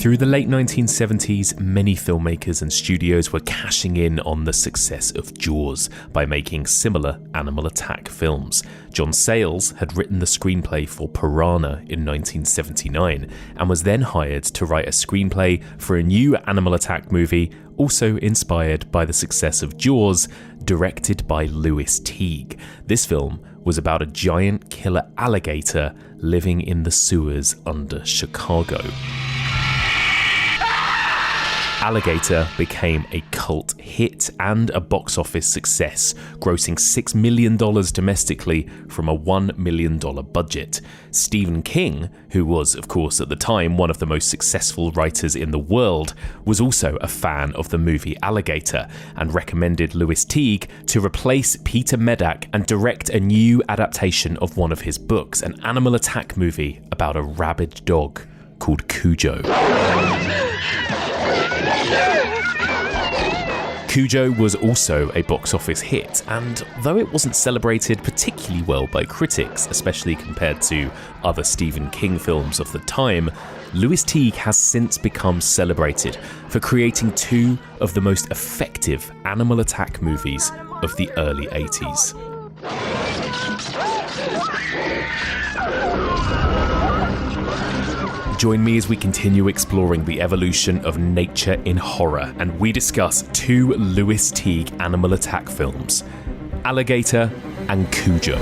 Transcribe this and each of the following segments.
Through the late 1970s, many filmmakers and studios were cashing in on the success of Jaws by making similar animal attack films. John Sayles had written the screenplay for Piranha in 1979 and was then hired to write a screenplay for a new animal attack movie, also inspired by the success of Jaws, directed by Teague. This film was about a giant killer alligator living in the sewers under Chicago. Alligator became a cult hit and a box office success, grossing $6 million domestically from a $1 million budget. Stephen King, who was, of course, at the time one of the most successful writers in the world, was also a fan of the movie Alligator and recommended Teague to replace Peter Medak and direct a new adaptation of one of his books, an animal attack movie about a rabid dog called Cujo. Cujo was also a box office hit, and though it wasn't celebrated particularly well by critics, especially compared to other Stephen King films of the time, Teague has since become celebrated for creating two of the most effective animal attack movies of the early 80s. Join me as we continue exploring the evolution of nature in horror, and we discuss two Teague animal attack films, Alligator and Cujo.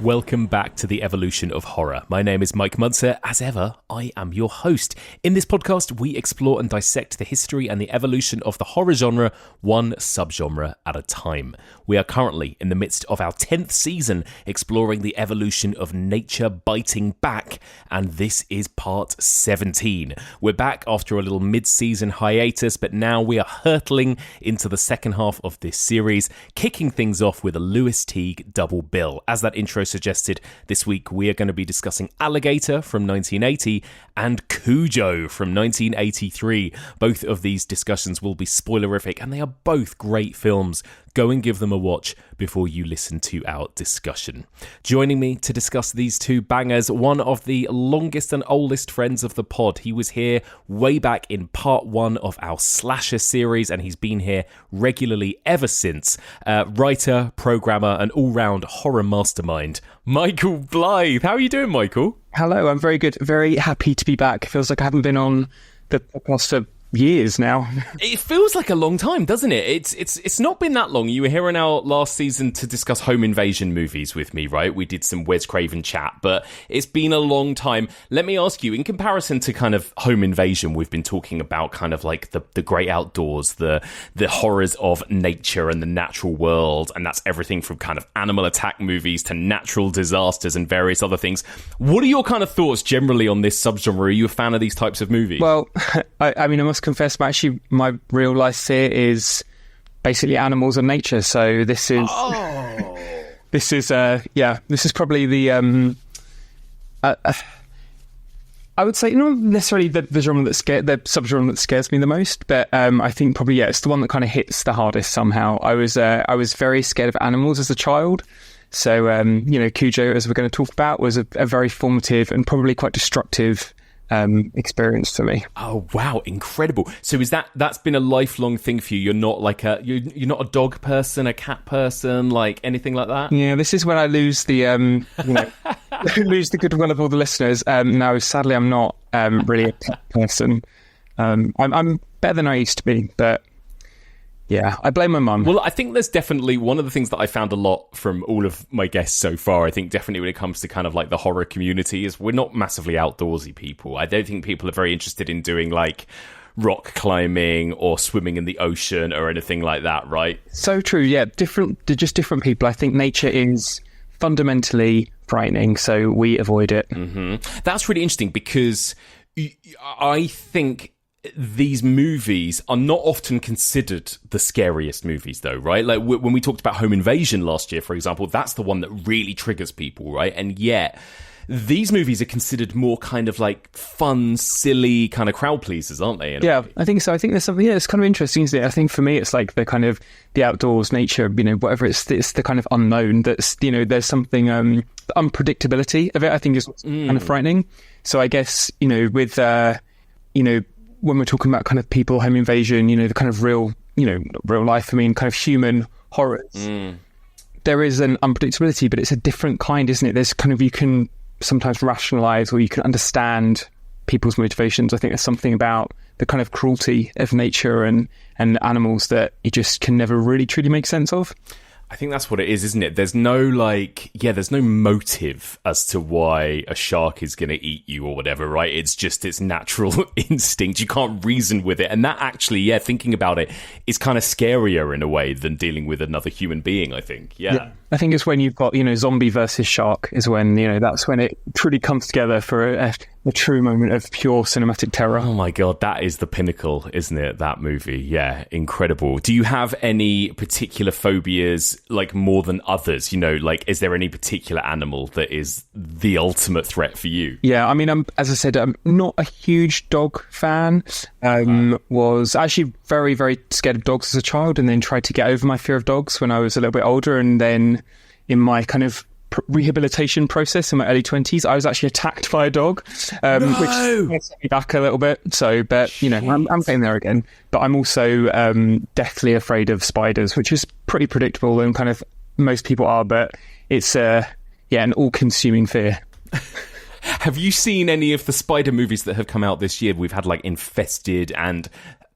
Welcome back to the evolution of horror. My name is Mike Muncer. As ever, I am your host. In this podcast, we explore and dissect the history and the evolution of the horror genre, one subgenre at a time. We are currently in the midst of our 10th season, exploring the evolution of nature biting back, and this is part 17. We're back after a little mid-season hiatus, but now we are hurtling into the second half of this series, kicking things off with a Teague double bill. As that intro suggested, this week we are going to be discussing Alligator from 1980 and Cujo from 1983. Both of these discussions will be spoilerific, and they are both great films. Go and give them a watch before you listen to our discussion. Joining me to discuss these two bangers, one of the longest and oldest friends of the pod. He was here way back in part 1 of our slasher series, and he's been here regularly ever since. Writer, programmer, and all-round horror mastermind, Michael Blyth. How are you doing, Michael? Hello, I'm very good. Very happy to be back. Feels like I haven't been on the podcast for years now. It feels like a long time, doesn't it? It's not been that long. You were here in our last season to discuss home invasion movies with me, right? We did some Wes Craven chat, but it's been a long time. Let me ask you, in comparison to kind of home invasion, we've been talking about kind of like the great outdoors, the horrors of nature and the natural world, and that's everything from kind of animal attack movies to natural disasters and various other things. What are your kind of thoughts generally on this subgenre? Are you a fan of these types of movies? Well, I mean, I must confess, my real life sphere is basically animals and nature. So this is this is probably the I would say not necessarily the genre the subgenre that scares me the most, but I think probably it's the one that kind of hits the hardest somehow. I was very scared of animals as a child. So Cujo, as we're going to talk about, was a very formative and probably quite destructive experience for me. Oh wow, incredible! So is that's been a lifelong thing for you? You're not like you're not a dog person, a cat person, like anything like that? Yeah, this is when I lose the lose the goodwill of all the listeners. No, sadly, I'm not really a pet person. I'm better than I used to be, but yeah, I blame my mum. Well, I think there's definitely one of the things that I found a lot from all of my guests so far. I think definitely when it comes to kind of like the horror community is we're not massively outdoorsy people. I don't think people are very interested in doing like rock climbing or swimming in the ocean or anything like that, right? So true. Yeah, just different people. I think nature is fundamentally frightening, so we avoid it. Mm-hmm. That's really interesting because I think these movies are not often considered the scariest movies, though, right? Like when we talked about Home Invasion last year, for example, that's the one that really triggers people, right? And yet these movies are considered more kind of like fun, silly kind of crowd pleasers, aren't they? Yeah, I think so. I think there's something, it's kind of interesting, isn't it? I think for me, it's like the kind of the outdoors, nature, whatever, it's the kind of unknown that's, there's something, the unpredictability of it, I think is what's kind of frightening. So I guess, with, when we're talking about kind of people, home invasion, the kind of real life, kind of human horrors, there is an unpredictability, but it's a different kind, isn't it? There's kind of, you can sometimes rationalize or you can understand people's motivations. I think there's something about the kind of cruelty of nature and animals that you just can never really truly make sense of. I think that's what it is, isn't it? There's no there's no motive as to why a shark is going to eat you or whatever, right? It's just its natural instinct. You can't reason with it. And that actually, thinking about it, is kind of scarier in a way than dealing with another human being, I think. Yeah. I think it's when you've got, zombie versus shark is when, that's when it truly comes together for a true moment of pure cinematic terror. Oh my God, that is the pinnacle, isn't it? That movie. Yeah, incredible. Do you have any particular phobias, like more than others? Is there any particular animal that is the ultimate threat for you? Yeah, as I said, I'm not a huge dog fan. Was actually very, very scared of dogs as a child, and then tried to get over my fear of dogs when I was a little bit older. And then in my kind of rehabilitation process in my early 20s, I was actually attacked by a dog, which set me back a little bit. So, but I'm getting there again. But I'm also deathly afraid of spiders, which is pretty predictable and kind of most people are. But it's an all-consuming fear. Have you seen any of the spider movies that have come out this year? We've had like Infested, and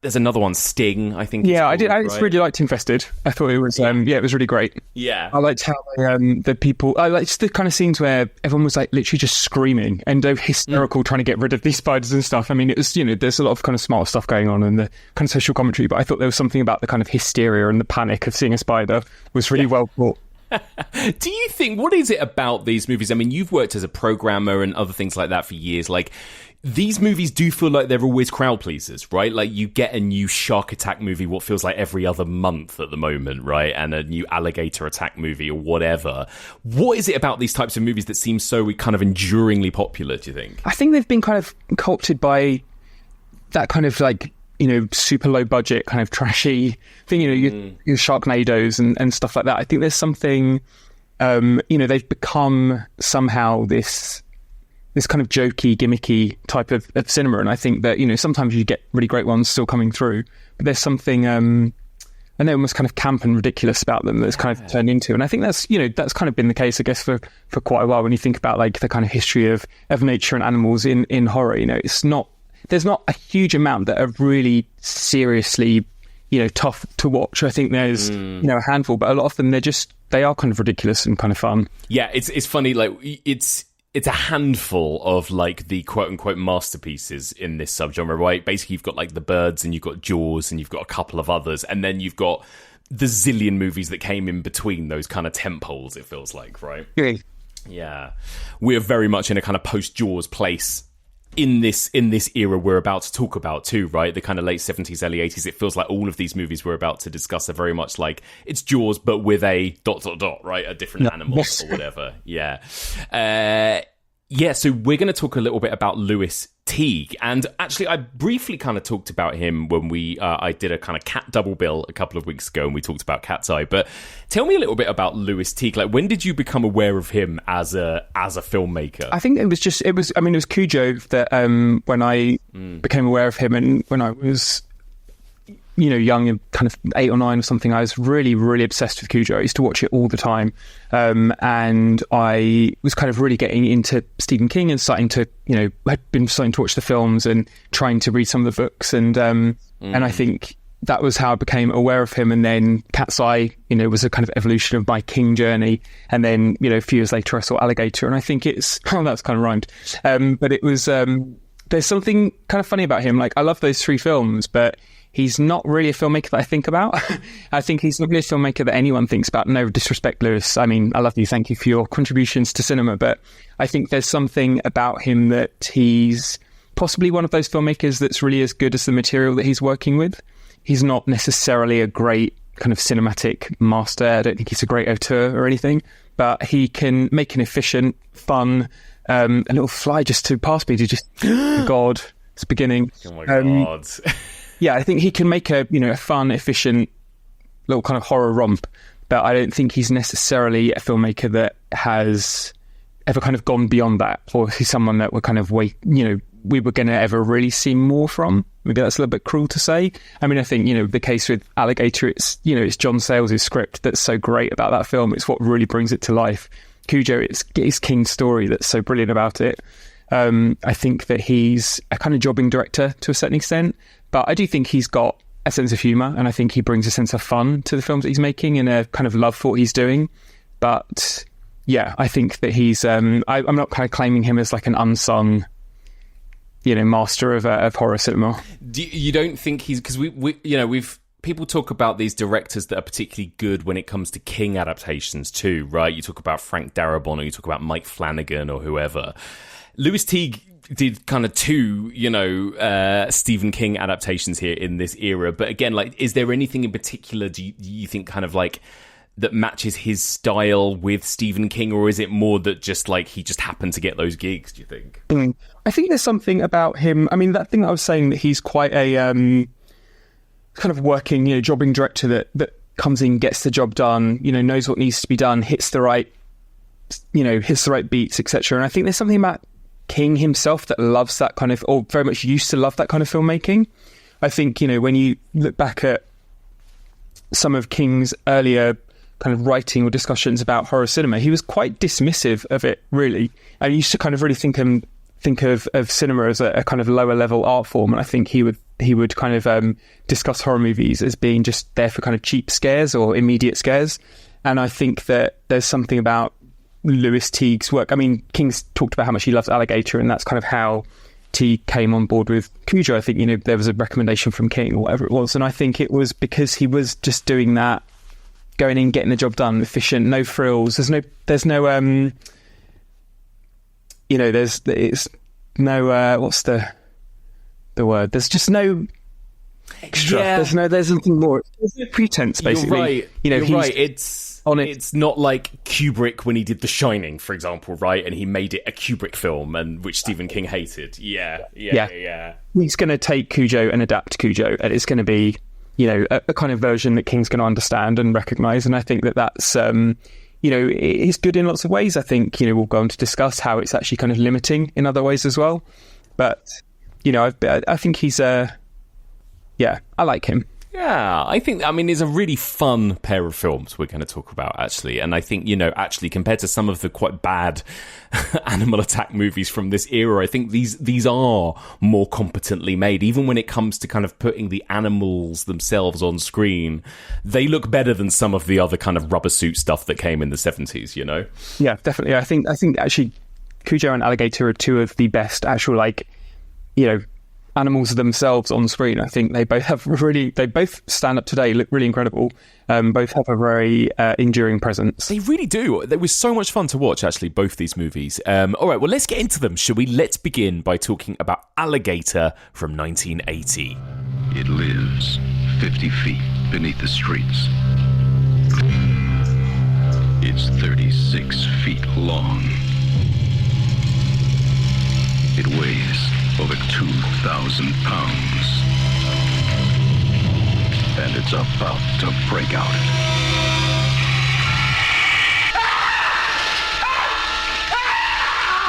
there's another one, Sting, I think. Yeah, I did. I really liked Infested. I thought it was, it was really great. Yeah. I liked how the people, I liked the kind of scenes where everyone was like literally just screaming and they're hysterical trying to get rid of these spiders and stuff. It was, there's a lot of kind of smart stuff going on and the kind of social commentary, but I thought there was something about the kind of hysteria and the panic of seeing a spider was really well put. Do you think, what is it about these movies? You've worked as a programmer and other things like that for years. Like, these movies do feel like they're always crowd pleasers, right? Like, you get a new shark attack movie, what feels like every other month at the moment, right? And a new alligator attack movie or whatever. What is it about these types of movies that seem so kind of enduringly popular, do you think? I think they've been kind of co-opted by that kind of like, super low budget kind of trashy thing, your Sharknadoes and stuff like that. I think there's something, they've become somehow this kind of jokey, gimmicky type of cinema. And I think that, sometimes you get really great ones still coming through, but there's something, and they're almost kind of camp and ridiculous about them that's kind of turned into. And I think that's, that's kind of been the case, I guess, for quite a while when you think about like the kind of history of nature and animals in horror. There's not a huge amount that are really seriously, tough to watch. I think there's, a handful, but a lot of them, they are kind of ridiculous and kind of fun. Yeah, it's funny, like, it's a handful of like the quote unquote masterpieces in this subgenre, right? Basically, you've got like The Birds and you've got Jaws and you've got a couple of others, and then you've got the zillion movies that came in between those kind of tentpoles, it feels like, right? Yeah. We're very much in a kind of post-Jaws place in this era we're about to talk about too, right? The kind of late 70s, early 80s. It feels like all of these movies we're about to discuss are very much like it's Jaws, but with a ... right? A different animal or whatever. Yeah. So we're going to talk a little bit about Lewis Teague. And actually, I briefly kind of talked about him when I did a kind of cat double bill a couple of weeks ago, and we talked about Cat's Eye. But tell me a little bit about Lewis Teague. Like, when did you become aware of him as a filmmaker? I think it was Cujo that when I became aware of him, and when I was young and kind of 8 or 9 or something, I was really, really obsessed with Cujo. I used to watch it all the time. And I was kind of really getting into Stephen King and starting to, I'd been starting to watch the films and trying to read some of the books. And I think that was how I became aware of him. And then Cat's Eye, was a kind of evolution of my King journey. And then, a few years later, I saw Alligator. And I think that's kind of rhymed. But it was, there's something kind of funny about him. Like, I love those 3 films, but he's not really a filmmaker that I think about. I think he's not really a filmmaker that anyone thinks about. No disrespect, Lewis. I love you. Thank you for your contributions to cinema. But I think there's something about him that he's possibly one of those filmmakers that's really as good as the material that he's working with. He's not necessarily a great kind of cinematic master. I don't think he's a great auteur or anything, but he can make an efficient, fun, a little fly just flew past me to just, God, it's beginning. Oh my God. Yeah, I think he can make a fun, efficient little kind of horror romp, but I don't think he's necessarily a filmmaker that has ever kind of gone beyond that, or he's someone that we're kind of we were going to ever really see more from. Maybe that's a little bit cruel to say. I mean, I think, the case with Alligator, it's John Sayles' script that's so great about that film. It's what really brings it to life. Cujo, it's King's story that's so brilliant about it. I think that he's a kind of jobbing director to a certain extent, but I do think he's got a sense of humour, and I think he brings a sense of fun to the films that he's making and a kind of love for what he's doing. But yeah, I think that he's I'm not kind of claiming him as like an unsung master of horror cinema. You don't think he's, because we've people talk about these directors that are particularly good when it comes to King adaptations too, right? You talk about Frank Darabont, or you talk about Mike Flanagan, or whoever. Lewis Teague did kind of two, Stephen King adaptations here in this era. But again, like, is there anything in particular do you think kind of like that matches his style with Stephen King, or is it more that just like he just happened to get those gigs, do you think? I think there's something about him. I mean, that thing that I was saying, that he's quite a kind of working, jobbing director that comes in, gets the job done, knows what needs to be done, hits the right beats, etc. And I think there's something about King himself that loves that kind of, or very much used to love that kind of filmmaking. I think, when you look back at some of King's earlier kind of writing or discussions about horror cinema, he was quite dismissive of it, really. And he used to kind of really think of cinema as a kind of lower level art form. And I think he would kind of discuss horror movies as being just there for kind of cheap scares or immediate scares. And I think that there's something about Lewis Teague's work. I mean, King's talked about how much he loves Alligator, and that's kind of how Teague came on board with Cujo. I think, there was a recommendation from King or whatever it was. And I think it was because he was just doing that, going in, getting the job done, efficient, no frills. There's no what's the word? There's just no extra. Yeah. There's nothing more. There's no pretense, basically. You're right. It's not like Kubrick when he did The Shining, for example, right? And he made it a Kubrick film, and which Stephen King hated. Yeah. He's going to take Cujo and adapt Cujo, and it's going to be, a kind of version that King's going to understand and recognise. And I think that's, it's good in lots of ways. I think, we'll go on to discuss how it's actually kind of limiting in other ways as well. But, I think he's, I like him. Yeah, I think, it's a really fun pair of films we're going to talk about, actually. And I think, actually, compared to some of the quite bad animal attack movies from this era, I think these are more competently made. Even when it comes to kind of putting the animals themselves on screen, they look better than some of the other kind of rubber suit stuff that came in the 70s, Yeah, definitely. I think actually Cujo and Alligator are two of the best actual, animals themselves on screen. I think they both stand up today, look really incredible. Both have a very enduring presence. They really do. It was so much fun to watch, actually, both these movies. All right, well, let's get into them, shall we? Let's begin by talking about Alligator from 1980. It lives 50 feet beneath the streets. It's 36 feet long. It weighs over 2,000 pounds. And it's about to break out.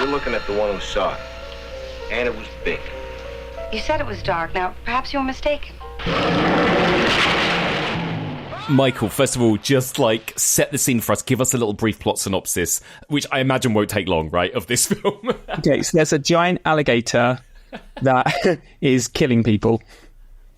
You're looking at the one who saw it. And it was big. You said it was dark. Now, perhaps you were mistaken. Michael, first of all, just set the scene for us. Give us a little brief plot synopsis, which I imagine won't take long, right, of this film. Okay, so there's a giant alligator that is killing people.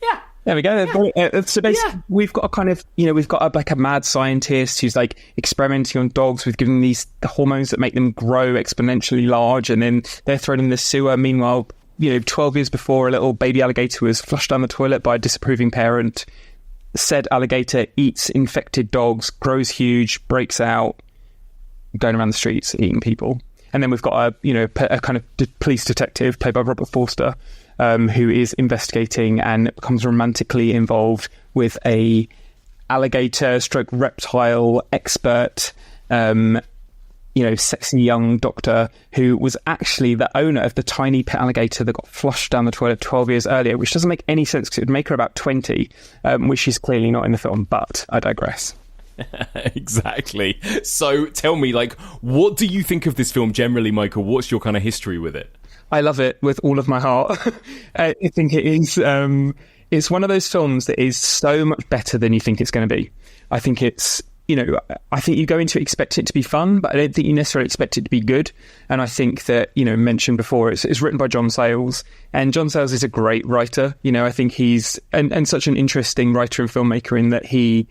Yeah. There we go. Yeah. So basically, we've got a kind of, we've got a mad scientist who's experimenting on dogs with giving these hormones that make them grow exponentially large, and then they're thrown in the sewer. Meanwhile, 12 years before, a little baby alligator was flushed down the toilet by a disapproving parent. Said alligator eats infected dogs, grows huge, breaks out, going around the streets eating people. And then we've got a kind of police detective played by Robert Forster, who is investigating and becomes romantically involved with a alligator stroke reptile expert, sexy young doctor who was actually the owner of the tiny pet alligator that got flushed down the toilet 12 years earlier, which doesn't make any sense because it would make her about 20, which she's clearly not in the film, but I digress. Exactly. So tell me, what do you think of this film generally, Michael? What's your kind of history with it? I love it with all of my heart. I think it is... it's one of those films that is so much better than you think it's going to be. I think it's... I think you go into it expecting it to be fun, but I don't think you necessarily expect it to be good. And I think that, mentioned before, it's written by John Sayles, and John Sayles is a great writer. I think he's and such an interesting writer and filmmaker in that he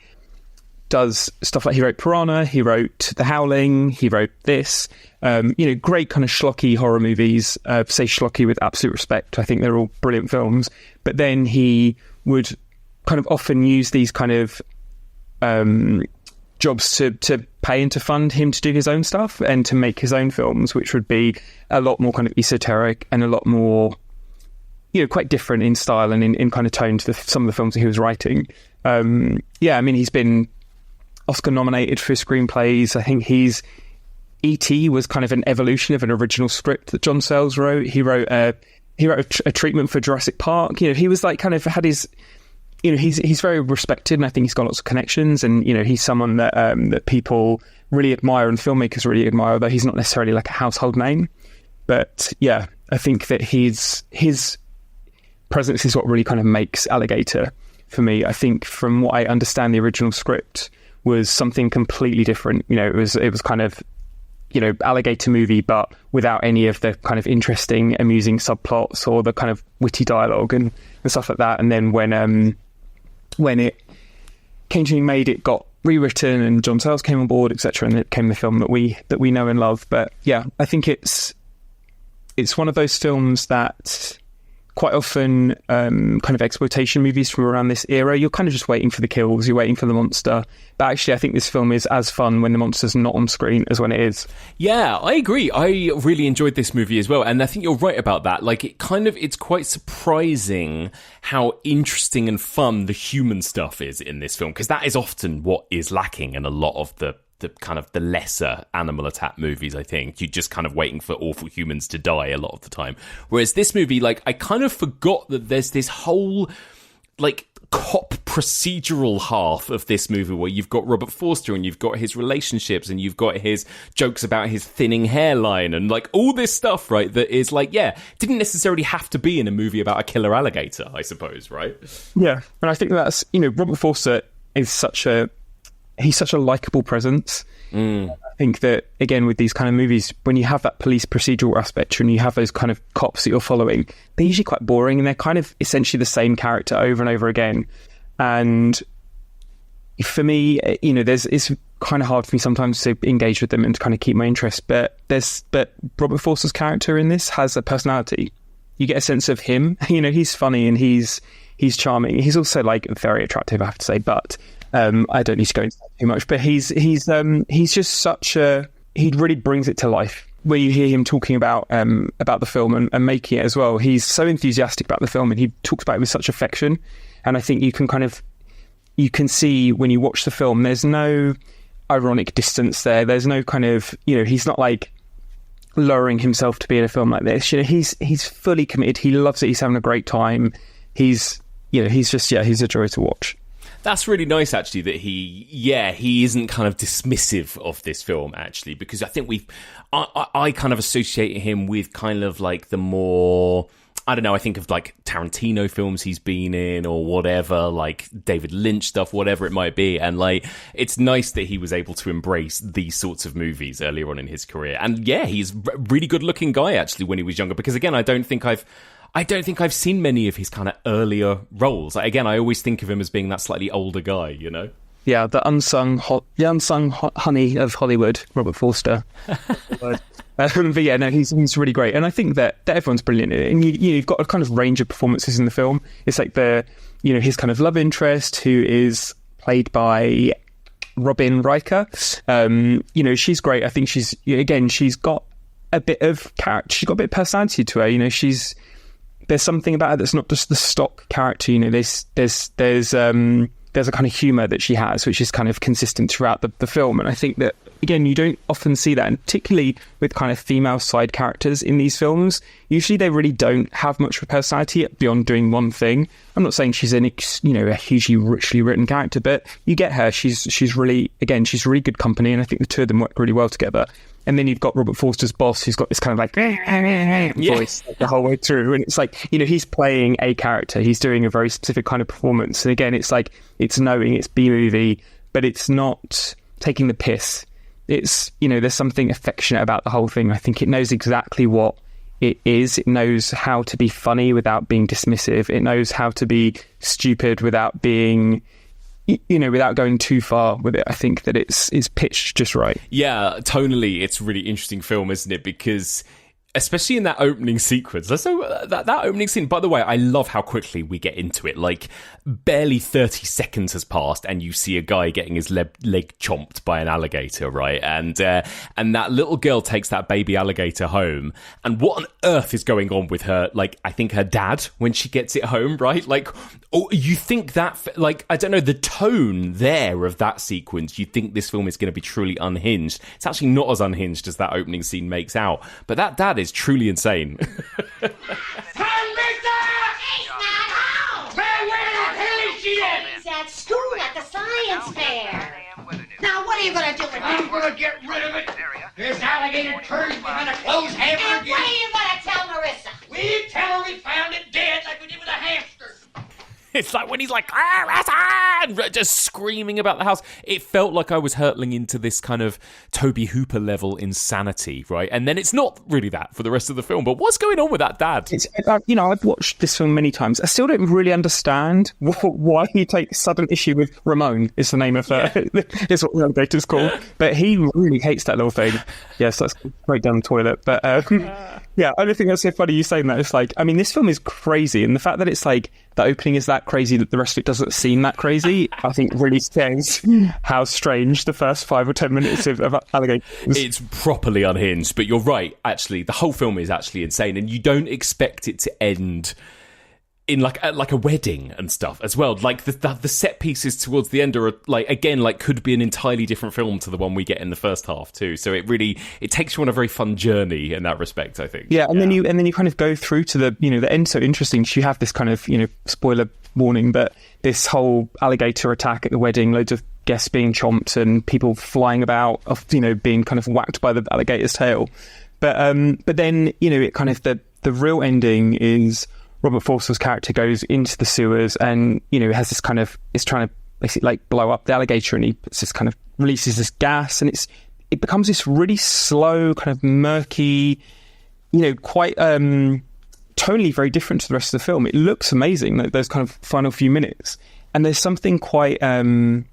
does stuff like he wrote Piranha, he wrote The Howling, he wrote this, great kind of schlocky horror movies, say schlocky with absolute respect. I think they're all brilliant films. But then he would kind of often use these kind of jobs to pay and to fund him to do his own stuff and to make his own films, which would be a lot more kind of esoteric and a lot more, quite different in style and in kind of tone to some of the films that he was writing. He's been Oscar nominated for his screenplays. I think E.T. was kind of an evolution of an original script that John Sayles wrote. He wrote a treatment for Jurassic Park. He was like kind of had his... he's very respected, and I think he's got lots of connections, and he's someone that that people really admire and filmmakers really admire, although he's not necessarily like a household name. But yeah, I think that his presence is what really kind of makes Alligator for me. I think from what I understand, the original script was something completely different. It was kind of alligator movie, but without any of the kind of interesting, amusing subplots or the kind of witty dialogue and stuff like that. And then when it came to being made, it got rewritten and John Sayles came on board, etc., and it became the film that we know and love. But yeah, I think it's one of those films that quite often kind of exploitation movies from around this era, you're kind of just waiting for the kills, you're waiting for the monster. But actually, I think this film is as fun when the monster's not on screen as when it is. Yeah, I agree. I really enjoyed this movie as well. And I think you're right about that. It's quite surprising how interesting and fun the human stuff is in this film, because that is often what is lacking in a lot of the kind of the lesser animal attack movies. I think you're just kind of waiting for awful humans to die a lot of the time. Whereas this movie, I kind of forgot that there's this whole cop procedural half of this movie where you've got Robert Forster and you've got his relationships and you've got his jokes about his thinning hairline and all this stuff, right? That is didn't necessarily have to be in a movie about a killer alligator, I suppose, right? Yeah, and I think that's Robert Forster is such a likable presence. I think that, again, with these kind of movies, when you have that police procedural aspect and you have those kind of cops that you're following, they're usually quite boring and they're kind of essentially the same character over and over again. And for me, it's kind of hard for me sometimes to engage with them and to kind of keep my interest. But Robert Forster's character in this has a personality. You get a sense of him. He's funny and he's charming. He's also very attractive, I have to say, but I don't need to go into that too much, but he's just such a... He really brings it to life. Where you hear him talking about the film and making it as well, he's so enthusiastic about the film and he talks about it with such affection. And I think you can see when you watch the film, there's no ironic distance there. There's no kind of, he's not lowering himself to be in a film like this. He's fully committed. He loves it. He's having a great time. He's a joy to watch. That's really nice, actually, that he isn't kind of dismissive of this film, actually, because I think I kind of associate him with kind of the more, I don't know, I think of Tarantino films he's been in or whatever, David Lynch stuff, whatever it might be. And it's nice that he was able to embrace these sorts of movies earlier on in his career. And yeah, he's a really good looking guy, actually, when he was younger, because again, I don't think I've seen many of his kind of earlier roles. Again, I always think of him as being that slightly older guy, Yeah, the unsung honey of Hollywood, Robert Forster. But yeah, no, he's really great, and I think that everyone's brilliant in it. And you've got a kind of range of performances in the film. It's his kind of love interest, who is played by Robin Riker. She's great. I think she's got a bit of character. She's got a bit of personality to her. There's something about her that's not just the stock character. There's a kind of humour that she has, which is kind of consistent throughout the film. And I think that again, you don't often see that, and particularly with kind of female side characters in these films. Usually they really don't have much of a personality beyond doing one thing. I'm not saying she's a hugely richly written character, but you get her. She's really good company, and I think the two of them work really well together. And then you've got Robert Forster's boss, who's got this kind of like voice the whole way through. And it's like, he's playing a character. He's doing a very specific kind of performance. And again, it's like, it's knowing it's B-movie, but it's not taking the piss. It's, there's something affectionate about the whole thing. I think it knows exactly what it is. It knows how to be funny without being dismissive. It knows how to be stupid without being... without going too far with it. I think that it's pitched just right. Yeah, tonally, it's a really interesting film, isn't it? Because especially in that opening sequence. So that opening scene, by the way, I love how quickly we get into it. Like, barely 30 seconds has passed and you see a guy getting his leg chomped by an alligator, right? And that little girl takes that baby alligator home. And what on earth is going on with her, like, I think her dad, when she gets it home, right? Like, you think that, like, I don't know, the tone there of that sequence, you think this film is going to be truly unhinged. It's actually not as unhinged as that opening scene makes out. But that dad is truly insane. He's at school at the science fair. Now, what are you going to do with him? I'm gonna get rid of it. This alligator turns behind a closed hammer And again. what are you going to tell Marissa? We tell her we found it dead like we did with a hamster. It's like when he's like, just screaming about the house. It felt like I was hurtling into this kind of Toby Hooper level insanity, right? And then it's not really that for the rest of the film. But what's going on with that dad? I've watched this film many times. I still don't really understand why he takes sudden issue with Ramon, is the name of is what the alligator's called. But he really hates that little thing. Yes, that's right down the toilet. But yeah, I don't think that's so funny you saying that. It's like, I mean, this film is crazy. And the fact that it's like, the opening is that crazy that the rest of it doesn't seem that crazy, I think really says how strange the first 5 or 10 minutes of Alligator is. It's properly unhinged, but you're right, actually. The whole film is actually insane, and you don't expect it to end in like a wedding and stuff as well. Like the set pieces towards the end are like, again, like could be an entirely different film to the one we get in the first half too. So it takes you on a very fun journey in that respect, I think. Yeah, and then you kind of go through to the the end. So interesting. You have this kind of spoiler warning, but this whole alligator attack at the wedding, loads of guests being chomped and people flying about, being kind of whacked by the alligator's tail. But then it kind of the real ending is Robert Forster's character goes into the sewers and has this kind of, is trying to basically like blow up the alligator, and he puts this kind of, releases this gas, and it becomes this really slow kind of murky, quite tonally very different to the rest of the film. It looks amazing, those kind of final few minutes, and there's something quite kind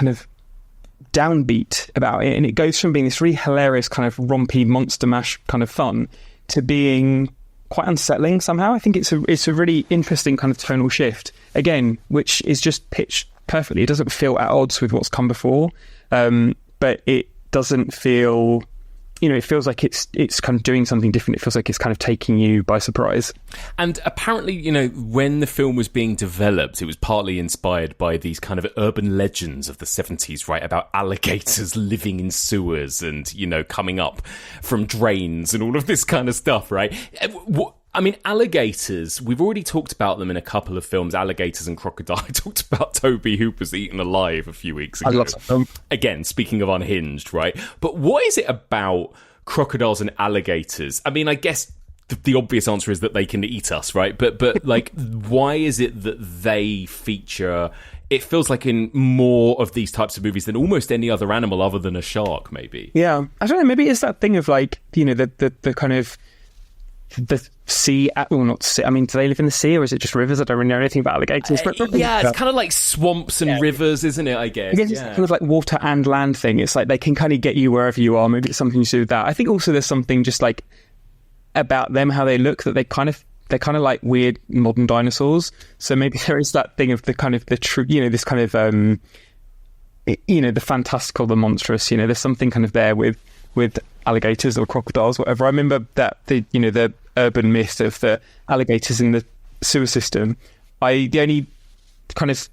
of downbeat about it, and it goes from being this really hilarious kind of rompy monster mash kind of fun to being quite unsettling somehow. I think it's a really interesting kind of tonal shift, again, which is just pitched perfectly. It doesn't feel at odds with what's come before, but it doesn't feel, it feels like it's kind of doing something different. It feels like it's kind of taking you by surprise. And apparently, when the film was being developed, it was partly inspired by these kind of urban legends of the 70s, right? About alligators living in sewers and, coming up from drains and all of this kind of stuff, right? I mean, alligators, we've already talked about them in a couple of films, Alligators and Crocodile. I talked about Toby Hooper's Eaten Alive a few weeks ago. I love that film. Again, speaking of unhinged, right? But what is it about crocodiles and alligators? I mean, I guess the obvious answer is that they can eat us, right? But like, why is it that they feature... It feels like in more of these types of movies than almost any other animal other than a shark, maybe. Yeah. I don't know, maybe it's that thing of like, the kind of... the sea, well, not sea, I mean, do they live in the sea or is it just rivers? I don't really know anything about alligators. Yeah, it's kind of like swamps and rivers, isn't it, I guess? It's kind of like water and land thing. It's like they can kind of get you wherever you are. Maybe it's something to do with that. I think also there's something just like about them, how they look, that they're kind of like weird modern dinosaurs. So maybe there is that thing of the kind of the true, this kind of, the fantastical, the monstrous, there's something kind of there with alligators or crocodiles, whatever. I remember that the urban myth of the alligators in the sewer system. The only kind of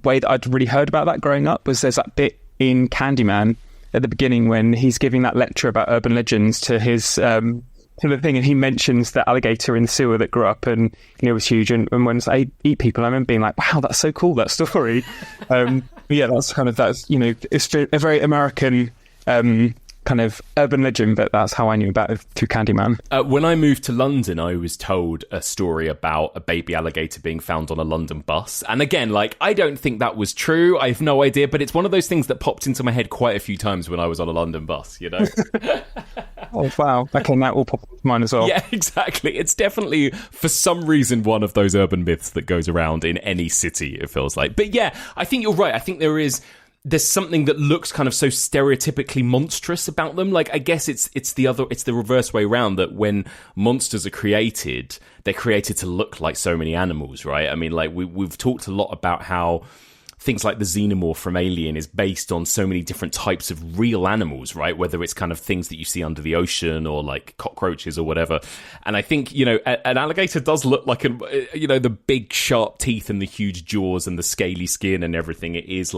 way that I'd really heard about that growing up was there's that bit in Candyman at the beginning when he's giving that lecture about urban legends to his to the thing, and he mentions the alligator in the sewer that grew up and was huge, and when I eat people, I remember being like, wow, that's so cool, that story. Yeah, that's it's a very American kind of urban legend, but that's how I knew about it through Candyman. When I moved to London, I was told a story about a baby alligator being found on a London bus. And again, I don't think that was true. I have no idea, but it's one of those things that popped into my head quite a few times when I was on a London bus, Oh, wow. Okay, that will pop into mine as well. Yeah, exactly. It's definitely, for some reason, one of those urban myths that goes around in any city, it feels like. But yeah, I think you're right. I think there's something that looks kind of so stereotypically monstrous about them. I guess it's the reverse way around, that when monsters are created, they're created to look like so many animals, right? I mean, we've talked a lot about how things like the xenomorph from Alien is based on so many different types of real animals, right? Whether it's kind of things that you see under the ocean or like cockroaches or whatever. And I think, an alligator does look like, the big sharp teeth and the huge jaws and the scaly skin and everything. It is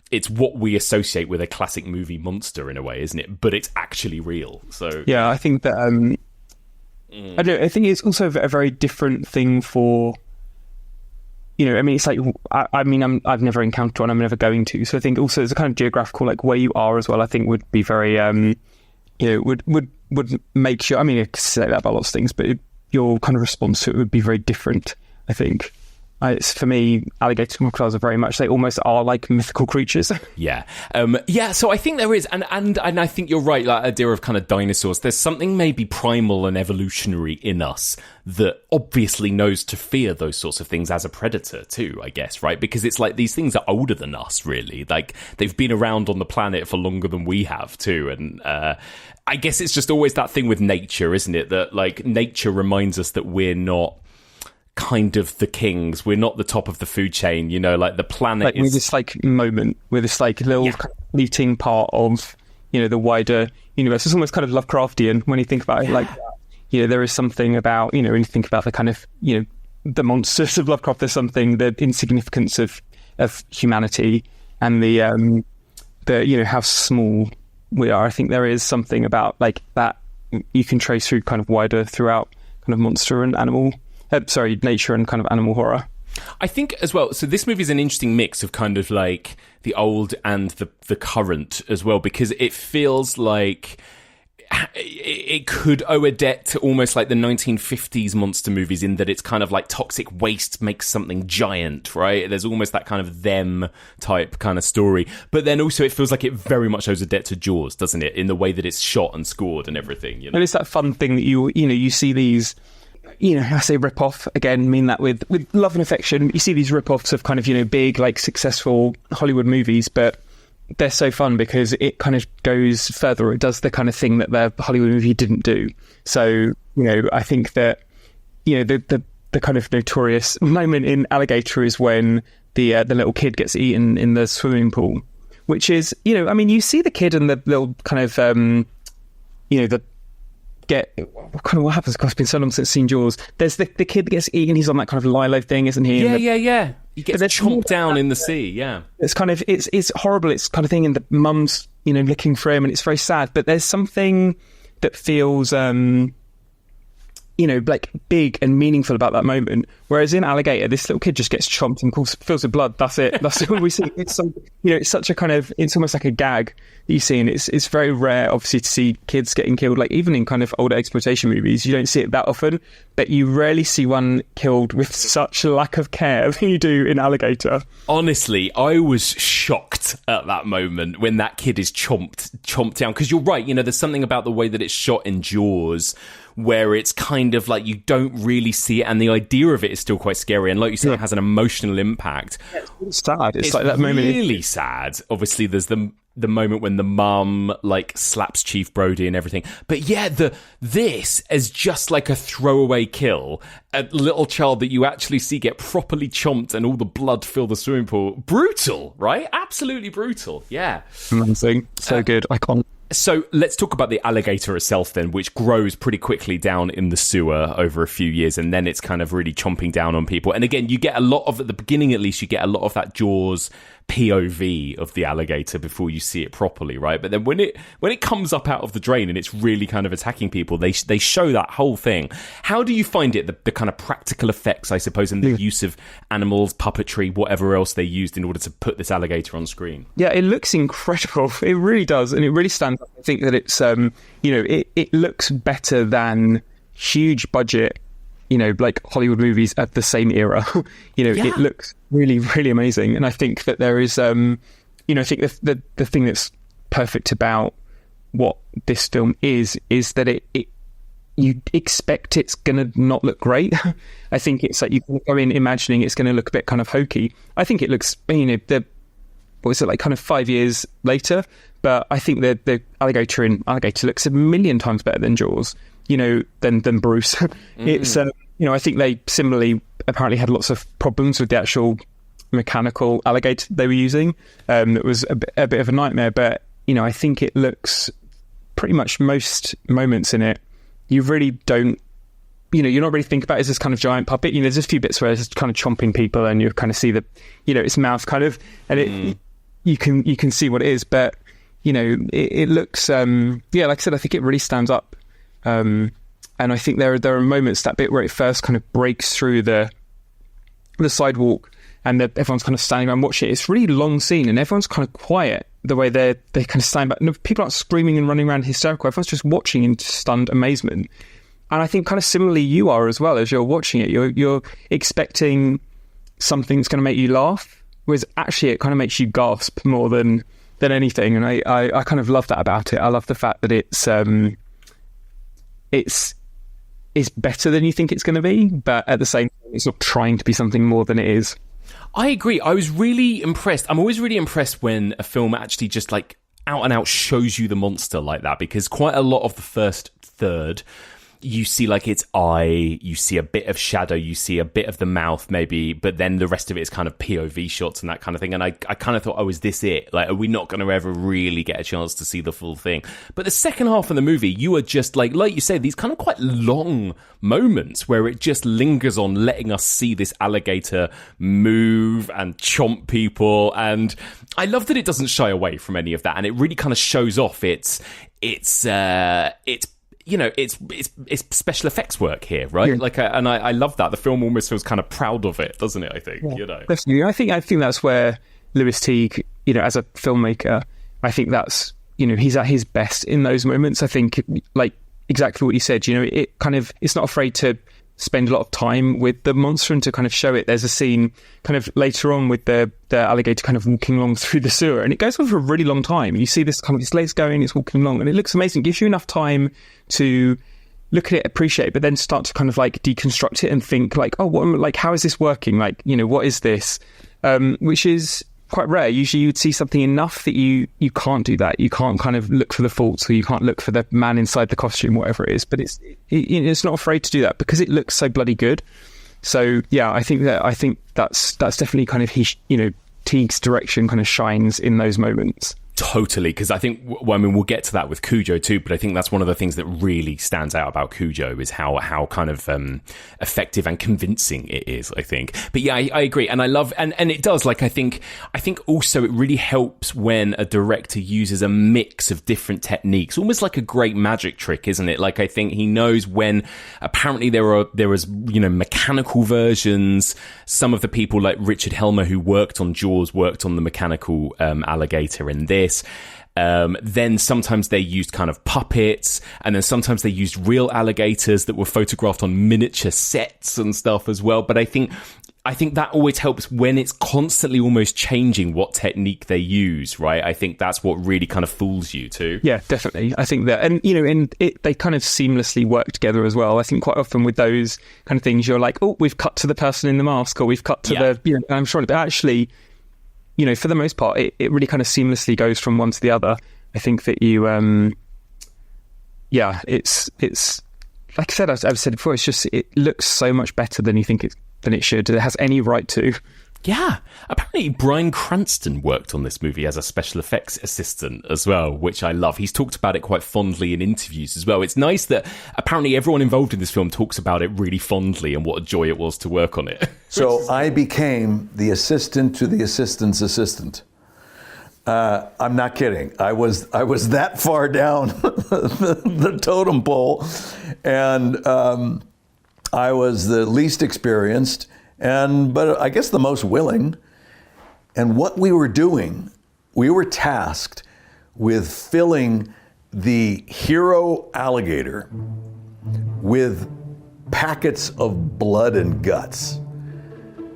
it's what we associate with a classic movie monster in a way, isn't it? But it's actually real. So yeah, I think that I think it's also a very different thing for, it's like, I've never encountered one, I'm never going to. So I think also there's a kind of geographical, where you are as well, I think would be very, would make sure, I could say that about lots of things, but your kind of response to it would be very different, I think. For me, alligators and crocodiles are very much, they almost are like mythical creatures. Yeah. So I think there is, and I think you're right, that idea of kind of dinosaurs, there's something maybe primal and evolutionary in us that obviously knows to fear those sorts of things as a predator too, I guess, right? Because it's like these things are older than us, really. They've been around on the planet for longer than we have too, and I guess it's just always that thing with nature, isn't it? That nature reminds us that we're not kind of the kings, we're not the top of the food chain, the planet is... We're this moment, we're this little fleeting part of the wider universe. It's almost kind of Lovecraftian when you think about it like that. There is something about when you think about the kind of the monsters of Lovecraft, there's something, the insignificance of humanity and the how small we are. I think there is something about that you can trace through kind of wider throughout kind of monster and animal nature and kind of animal horror. I think as well, so this movie is an interesting mix of kind of the old and the current as well, because it feels like it could owe a debt to almost like the 1950s monster movies, in that it's kind of like toxic waste makes something giant, right? There's almost that kind of them type kind of story. But then also it feels like it very much owes a debt to Jaws, doesn't it? In the way that it's shot and scored and everything. And it's that fun thing that you see these... I say rip-off, again, mean that with love and affection. You see these rip-offs of kind of, big, successful Hollywood movies, but they're so fun because it kind of goes further. It does the kind of thing that the Hollywood movie didn't do. So, I think that, the kind of notorious moment in Alligator is when the little kid gets eaten in the swimming pool, which is, you see the kid and the little kind of, what happens? It's been so long since I've seen Jaws. There's the kid that gets eaten. He's on that kind of lilo thing, isn't he? Yeah. He gets chomped down in the sea. Yeah, it's kind of it's horrible. It's kind of thing, and the mum's looking for him, and it's very sad. But there's something that feels big and meaningful about that moment. Whereas in Alligator, this little kid just gets chomped and fills with blood. That's it. That's all we see. It's so, it's such a kind of, it's almost like a gag that you see, and it's very rare, obviously, to see kids getting killed. Even in kind of older exploitation movies, you don't see it that often, but you rarely see one killed with such lack of care than you do in Alligator. Honestly, I was shocked at that moment when that kid is chomped down, because you're right. There's something about the way that it's shot in Jaws where it's kind of like you don't really see it, and the idea of it is still quite scary, and like you said, it has an emotional impact. It's sad. It's like that moment. Really sad. Obviously, there's the moment when the mum slaps Chief Brody and everything. But yeah, this is just like a throwaway kill. A little child that you actually see get properly chomped and all the blood fill the swimming pool. Brutal, right? Absolutely brutal. Yeah. Amazing. So good. I can't. So let's talk about the alligator itself then, which grows pretty quickly down in the sewer over a few years, and then it's kind of really chomping down on people. And again, you get a lot of, at the beginning at least, you get a lot of that Jaws POV of the alligator before you see it properly, right? But then when it comes up out of the drain and it's really kind of attacking people, they show that whole thing. How do you find it, the kind of practical effects, I suppose, and the use of animals, puppetry, whatever else they used in order to put this alligator on screen? Yeah, it looks incredible. It really does, and it really stands up. I think that it's it looks better than huge budget, like Hollywood movies at the same era. It looks really, really amazing. And I think that there is, I think the thing that's perfect about what this film is that you expect it's going to not look great. I think it's like you can go in imagining it's going to look a bit kind of hokey. I think it looks, what was it, like kind of 5 years later? But I think the alligator looks a million times better than Jaws, than Bruce. It's, I think they similarly apparently had lots of problems with the actual mechanical alligator they were using. It was a bit of a nightmare, but, I think it looks pretty much most moments in it, you really don't, you're not really thinking about it as this kind of giant puppet. There's a few bits where it's kind of chomping people and you kind of see the, its mouth kind of, and you can see what it is, but, it looks, like I said, I think it really stands up. And I think there are moments, that bit where it first kind of breaks through the sidewalk and everyone's kind of standing around watching it. It's a really long scene and everyone's kind of quiet the way they kind of stand back. People aren't screaming and running around hysterical. Everyone's just watching in stunned amazement. And I think kind of similarly you are as well as you're watching it. You're expecting something that's going to make you laugh, whereas actually it kind of makes you gasp more than anything. And I kind of love that about it. I love the fact that it's better than you think it's going to be, but at the same time, it's not trying to be something more than it is. I agree. I was really impressed. I'm always really impressed when a film actually just like out and out shows you the monster like that, because quite a lot of the first third, you see like its eye, you see a bit of shadow, you see a bit of the mouth maybe, but then the rest of it is kind of POV shots and that kind of thing. And I kind of thought, oh, is this it? Like, are we not going to ever really get a chance to see the full thing? But the second half of the movie, you are just like you say, these kind of quite long moments where it just lingers on letting us see this alligator move and chomp people. And I love that it doesn't shy away from any of that. And it really kind of shows off it's special effects work here, right? Yeah. I love that. The film almost feels kind of proud of it, doesn't it? I think, Definitely. I think that's where Lewis Teague, as a filmmaker, I think that's, he's at his best in those moments. I think, like exactly what you said, it's not afraid to spend a lot of time with the monster and to kind of show it. There's a scene kind of later on with the alligator kind of walking along through the sewer, and it goes on for a really long time. You see this kind of, its legs going, it's walking along, and it looks amazing. It gives you enough time to look at it, appreciate it, but then start to kind of like deconstruct it and think like, how is this working? Like, what is this? Which is quite rare. Usually you'd see something enough that you can't do that. You can't kind of look for the faults, or you can't look for the man inside the costume, whatever it is. But it's not afraid to do that because it looks so bloody good. So yeah, I think that's definitely kind of Teague's direction kind of shines in those moments. Totally, because I think, we'll get to that with Cujo too, but I think that's one of the things that really stands out about Cujo is how kind of effective and convincing it is, I think. But yeah, I agree, and I love, and it does, like, I think also it really helps when a director uses a mix of different techniques, almost like a great magic trick, isn't it? Like, I think he knows when, apparently there was mechanical versions. Some of the people like Richard Helmer, who worked on Jaws, worked on the mechanical alligator in this. Then sometimes they used kind of puppets, and then sometimes they used real alligators that were photographed on miniature sets and stuff as well. But I think that always helps when it's constantly almost changing what technique they use, right? I think that's what really kind of fools you too. Yeah, definitely. I think that, and they kind of seamlessly work together as well. I think quite often with those kind of things, you're like, oh, we've cut to the person in the mask, or we've cut to the, I'm sure, but actually, for the most part, it really kind of seamlessly goes from one to the other. I think that it's like I said, I've said before, it's just, it looks so much better than you think than it should. It has any right to. Yeah, apparently Bryan Cranston worked on this movie as a special effects assistant as well, which I love. He's talked about it quite fondly in interviews as well. It's nice that apparently everyone involved in this film talks about it really fondly and what a joy it was to work on it. So I became the assistant to the assistant's assistant. I'm not kidding. I was that far down the totem pole, and I was the least experienced, but I guess the most willing. And what we were doing, we were tasked with filling the hero alligator with packets of blood and guts.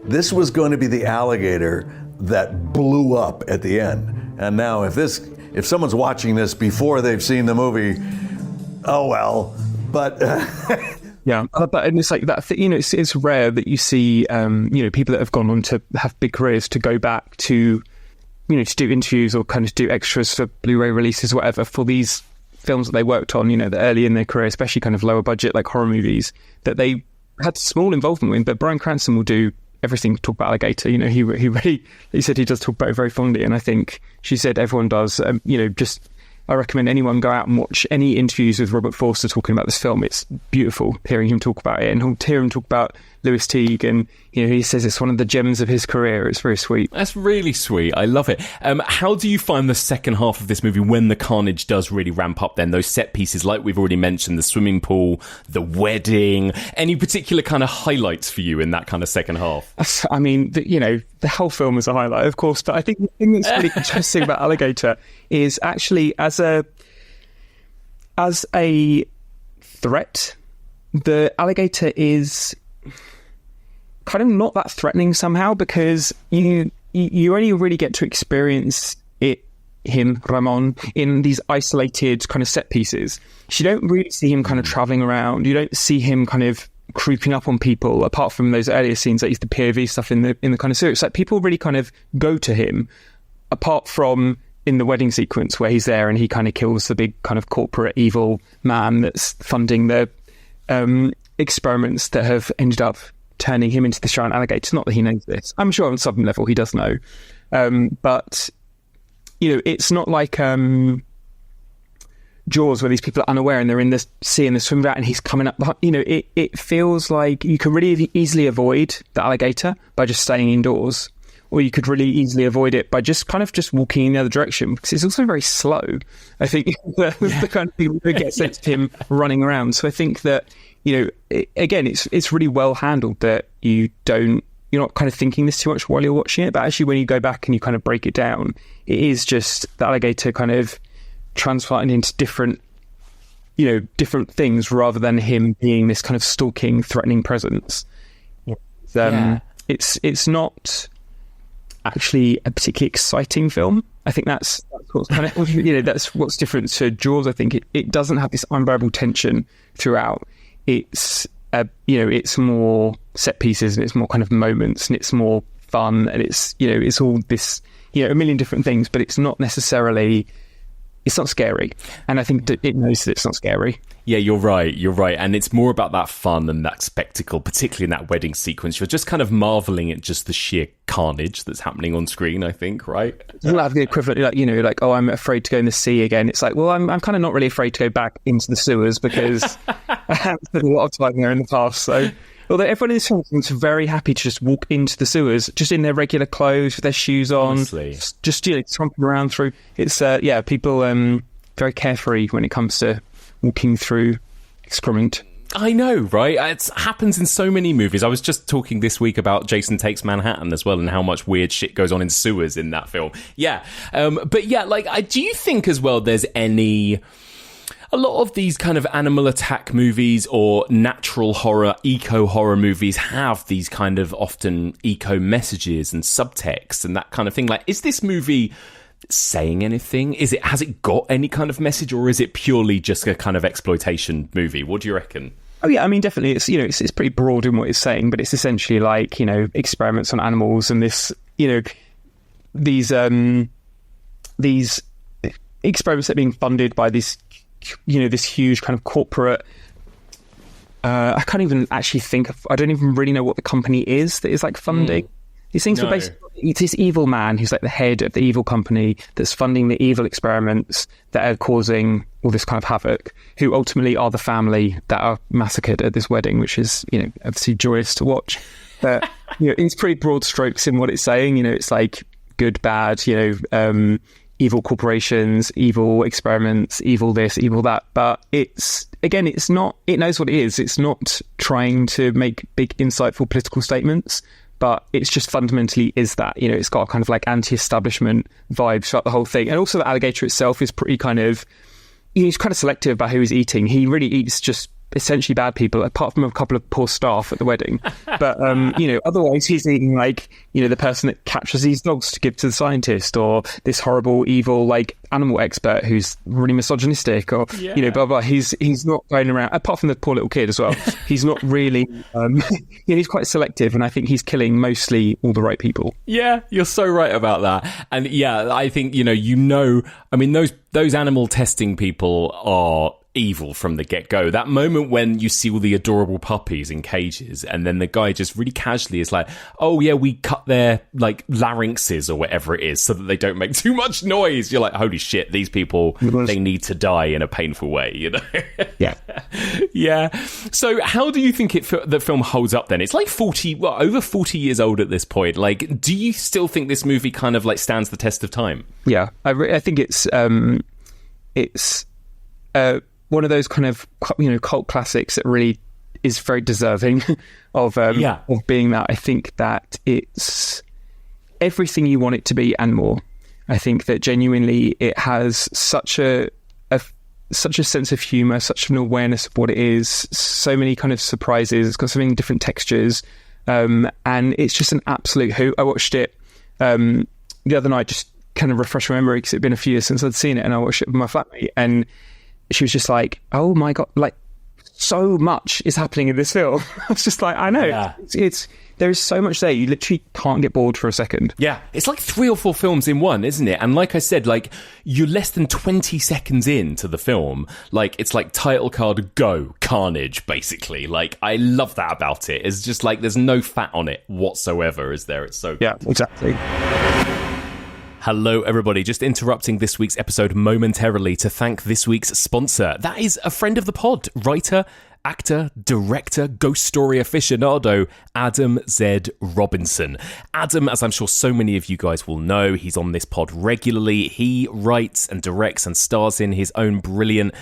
This was going to be the alligator that blew up at the end. And now if someone's watching this before they've seen the movie, oh well, but yeah, and it's like that. It's rare that you see, people that have gone on to have big careers to go back to, to do interviews or kind of do extras for Blu-ray releases, or whatever, for these films that they worked on, the early in their career, especially kind of lower budget like horror movies that they had small involvement in. But Bryan Cranston will do everything. Talk about Alligator, he said he does talk about it very fondly, and I think she said everyone does. I recommend anyone go out and watch any interviews with Robert Forster talking about this film. It's beautiful hearing him talk about it, and hear him talk about Lewis Teague, and he says it's one of the gems of his career. It's very sweet. That's really sweet. I love it. How do you find the second half of this movie when the carnage does really ramp up then? Those set pieces, like we've already mentioned, the swimming pool, the wedding, any particular kind of highlights for you in that kind of second half? I mean, the whole film is a highlight, of course, but I think the thing that's really interesting about Alligator is actually as a threat, the alligator is kind of not that threatening somehow, because you only really get to experience Ramon, in these isolated kind of set pieces. You don't really see him kind of traveling around. You don't see him kind of creeping up on people, apart from those earlier scenes, like the POV stuff in the kind of series. Like, people really kind of go to him, apart from in the wedding sequence where he's there and he kind of kills the big kind of corporate evil man that's funding the experiments that have ended up turning him into this giant alligator. Not that he knows this. I'm sure on some level he does know. But, it's not like Jaws, where these people are unaware and they're in the sea and they're swimming out and he's coming up. It feels like you can really easily avoid the alligator by just staying indoors, or you could really easily avoid it by just walking in the other direction, because it's also very slow. I think the kind of people who get sense of him running around. So I think that, again, it's really well handled that you're not kind of thinking this too much while you're watching it, but actually when you go back and you kind of break it down, it is just the alligator kind of translating into different things, rather than him being this kind of stalking, threatening presence. It's not actually a particularly exciting film. I think that's what's kind of that's what's different to Jaws. I think it doesn't have this unbearable tension throughout. It's it's more set pieces, and it's more kind of moments, and it's more fun, and it's it's all this a million different things, but it's not necessarily. It's not scary, and I think that it knows that it's not scary. Yeah, you're right, and it's more about that fun and that spectacle, particularly in that wedding sequence. You're just kind of marvelling at just the sheer carnage that's happening on screen, I think, right? It's not like the equivalent, like, oh, I'm afraid to go in the sea again. It's like, well, I'm kind of not really afraid to go back into the sewers, because I have spent a lot of time there in the past, so... Although everyone in this film seems very happy to just walk into the sewers, just in their regular clothes, with their shoes on, honestly. Just tromping around through. It's people very carefree when it comes to walking through excrement. I know, right? It happens in so many movies. I was just talking this week about Jason Takes Manhattan as well, and how much weird shit goes on in sewers in that film. Yeah, but yeah, do you think as well there's a lot of these kind of animal attack movies or natural horror, eco-horror movies have these kind of often eco-messages and subtext and that kind of thing. Like, is this movie saying anything? Has it got any kind of message, or is it purely just a kind of exploitation movie? What do you reckon? Oh yeah, I mean, definitely it's it's pretty broad in what it's saying, but it's essentially like, experiments on animals, and this, these experiments that are being funded by this this huge kind of corporate I can't even actually think of, I don't even really know what the company is that is like funding These things were basically, it's this evil man who's like the head of the evil company that's funding the evil experiments that are causing all this kind of havoc, who ultimately are the family that are massacred at this wedding, which is, obviously joyous to watch. But, it's pretty broad strokes in what it's saying. It's like good, bad, evil corporations, evil experiments, evil this, evil that. But it knows what it is. It's not trying to make big, insightful political statements, but it's just fundamentally is that, it's got a kind of like anti-establishment vibe throughout the whole thing. And also the alligator itself is pretty kind of, he's kind of selective about who he's eating. He really eats just essentially bad people, apart from a couple of poor staff at the wedding. But, otherwise he's eating like, the person that captures these dogs to give to the scientist, or this horrible, evil, like animal expert who's really misogynistic, or, blah, blah. He's not going around, apart from the poor little kid as well. He's not really, he's quite selective, and I think he's killing mostly all the right people. Yeah, you're so right about that. And yeah, I think, those animal testing people are evil from the get-go. That moment when you see all the adorable puppies in cages, and then the guy just really casually is like, oh yeah, we cut their like larynxes or whatever it is so that they don't make too much noise. You're like, holy shit, these people, they need to die in a painful way, Yeah. Yeah. So how do you think the film holds up then? It's like over 40 years old at this point. Like, do you still think this movie kind of like stands the test of time? Yeah, I think it's one of those kind of, cult classics that really is very deserving of being that. I think that it's everything you want it to be and more. I think that genuinely it has such a sense of humour, such an awareness of what it is, so many kind of surprises. It's got so many different textures, and it's just an absolute hoot. I watched it the other night, just kind of refresh my memory, because it'd been a few years since I'd seen it, and I watched it with my flatmate, and she was just like, oh my God, like so much is happening in this film. I was just like, I know, there is so much there. You literally can't get bored for a second. Yeah, it's like 3 or 4 films in one, isn't it? And like I said, like you're less than 20 seconds into the film. Like it's like title card, go, carnage, basically. Like I love that about it. It's just like there's no fat on it whatsoever, is there? It's so good. Yeah, exactly. Hello, everybody. Just interrupting this week's episode momentarily to thank this week's sponsor. That is a friend of the pod, writer, actor, director, ghost story aficionado, Adam Z. Robinson. Adam, as I'm sure so many of you guys will know, he's on this pod regularly. He writes and directs and stars in his own brilliant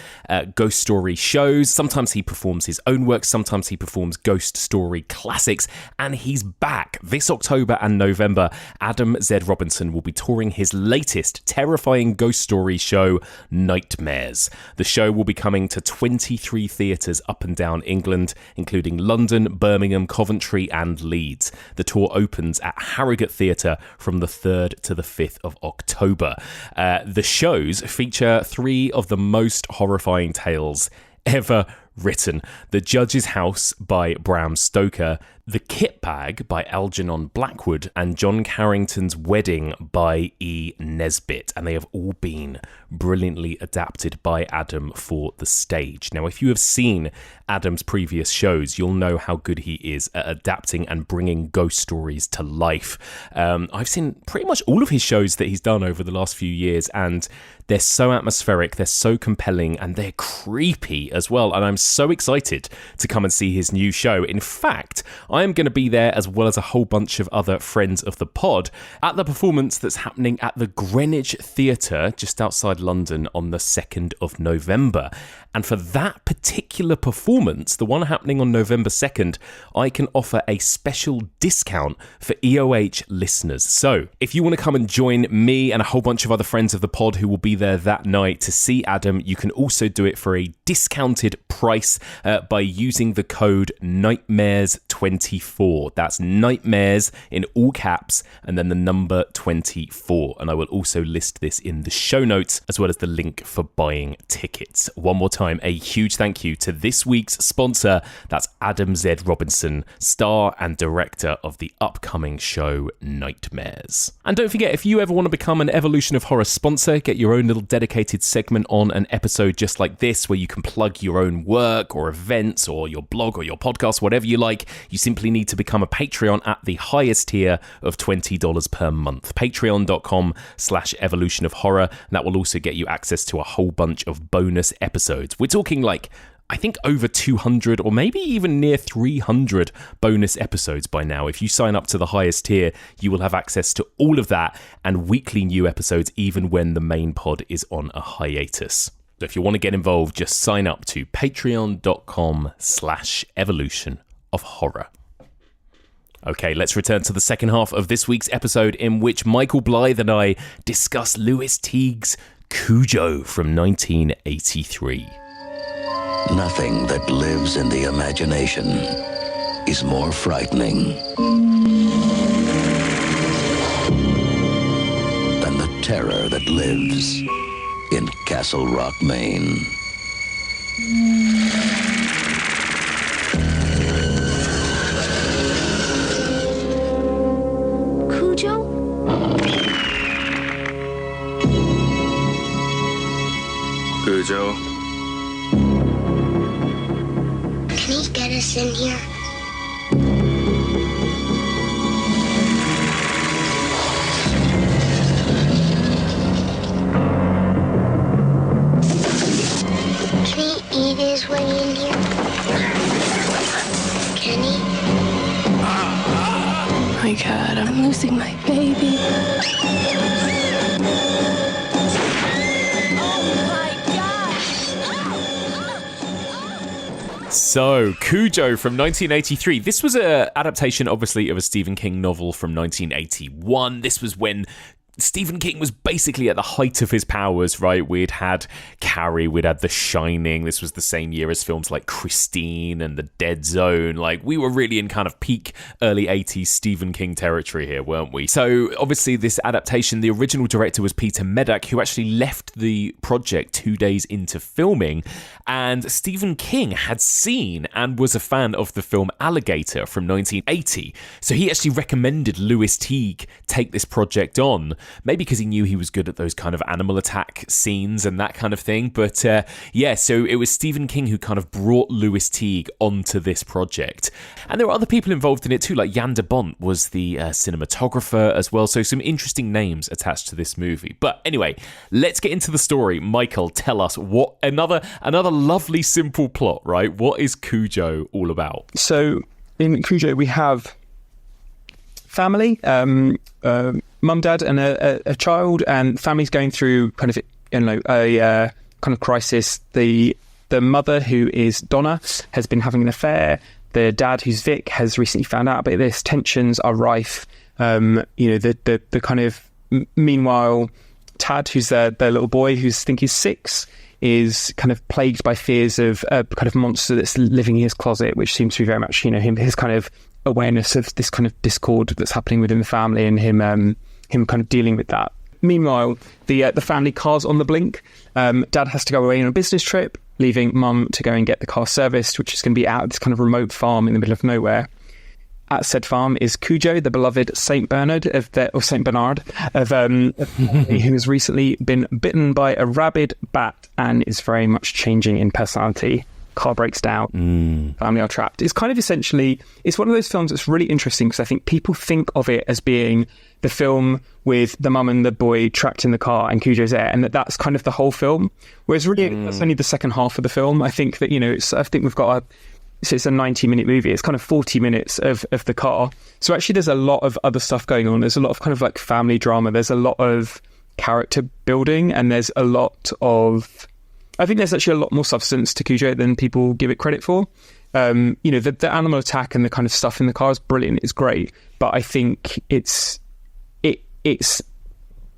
ghost story shows. Sometimes he performs his own work, sometimes he performs ghost story classics, and he's back this October and November. Adam Z. Robinson will be touring his latest terrifying ghost story show, Nightmares. The show will be coming to 23 theatres up and down England, including London, Birmingham, Coventry and Leeds. The tour opens at Harrogate Theatre from the 3rd to the 5th of October. The shows feature 3 of the most horrifying tales ever written. The Judge's House by Bram Stoker, The Kit Bag by Algernon Blackwood, and John Carrington's Wedding by E. Nesbitt. And they have all been brilliantly adapted by Adam for the stage. Now, if you have seen Adam's previous shows, you'll know how good he is at adapting and bringing ghost stories to life. I've seen pretty much all of his shows that he's done over the last few years, and they're so atmospheric, they're so compelling, and they're creepy as well. And I'm so excited to come and see his new show. In fact, I am going to be there, as well as a whole bunch of other friends of the pod, at the performance that's happening at the Greenwich Theatre just outside London on the 2nd of November. And for that particular performance, the one happening on November 2nd, I can offer a special discount for EOH listeners. So if you want to come and join me and a whole bunch of other friends of the pod who will be there that night to see Adam, you can also do it for a discounted price by using the code NIGHTMARES24. That's Nightmares in all caps and then the number 24. And I will also list this in the show notes, as well as the link for buying tickets. One more time, a huge thank you to this week's sponsor. That's Adam Z. Robinson, star and director of the upcoming show Nightmares. And don't forget, if you ever want to become an Evolution of Horror sponsor, get your own little dedicated segment on an episode just like this, where you can plug your own work or events or your blog or your podcast, whatever you like. You simply simply need to become a Patreon at the highest tier of $20 per month. Patreon.com/evolution of horror. And that will also get you access to a whole bunch of bonus episodes. We're talking like, I think over 200 or maybe even near 300 bonus episodes by now. If you sign up to the highest tier, you will have access to all of that and weekly new episodes even when the main pod is on a hiatus. So if you want to get involved, just sign up to patreon.com/evolution of horror. Okay, let's return to the second half of this week's episode in which Michael Blyth and I discuss Lewis Teague's Cujo from 1983. Nothing that lives in the imagination is more frightening than the terror that lives in Castle Rock, Maine. Cujo? Cujo. Can he get us in here? Can he eat his way in here? Can he? Oh my God, I'm losing my baby. So, Cujo from 1983. This was an adaptation, obviously, of a Stephen King novel from 1981. This was when Stephen King was basically at the height of his powers, right? We'd had Carrie, we'd had The Shining. This was the same year as films like Christine and The Dead Zone. Like, we were really in kind of peak early 80s Stephen King territory here, weren't we? So, obviously, this adaptation, the original director was Peter Medak, who actually left the project 2 days into filming. And Stephen King had seen and was a fan of the film Alligator from 1980. So he actually recommended Lewis Teague take this project on. Maybe because he knew he was good at those kind of animal attack scenes and that kind of thing. But so it was Stephen King who kind of brought Lewis Teague onto this project. And there were other people involved in it too, like Jan de Bont was the cinematographer as well. So some interesting names attached to this movie. But anyway, let's get into the story. Michael, tell us what another lovely simple plot, right? What is Cujo all about? So in Cujo we have family, mum, dad, and a child, and family's going through kind of a kind of crisis. The mother, who is Donna, has been having an affair. The dad, who's Vic, has recently found out about this. Tensions are rife. The kind of meanwhile, Tad, who's their little boy, who's I think he's 6, is kind of plagued by fears of a kind of monster that's living in his closet, which seems to be very much his kind of awareness of this kind of discord that's happening within the family, and him kind of dealing with that. Meanwhile, the family car's on the blink. Dad has to go away on a business trip, leaving Mum to go and get the car serviced, which is going to be out at this kind of remote farm in the middle of nowhere. At said farm is Cujo, the beloved Saint Bernard who has recently been bitten by a rabid bat and is very much changing in personality. Car breaks down, family are trapped. It's kind of essentially, it's one of those films that's really interesting because I think people think of it as being the film with the mum and the boy trapped in the car and Cujo's there, and that's kind of the whole film. Whereas really, that's only the second half of the film. I think that, I think we've got so it's a 90-minute movie. It's kind of 40 minutes of the car. So actually there's a lot of other stuff going on. There's a lot of kind of like family drama. There's a lot of character building, and there's a lot of... I think there's actually a lot more substance to Cujo than people give it credit for. The animal attack and the kind of stuff in the car is brilliant. It's great. But I think it's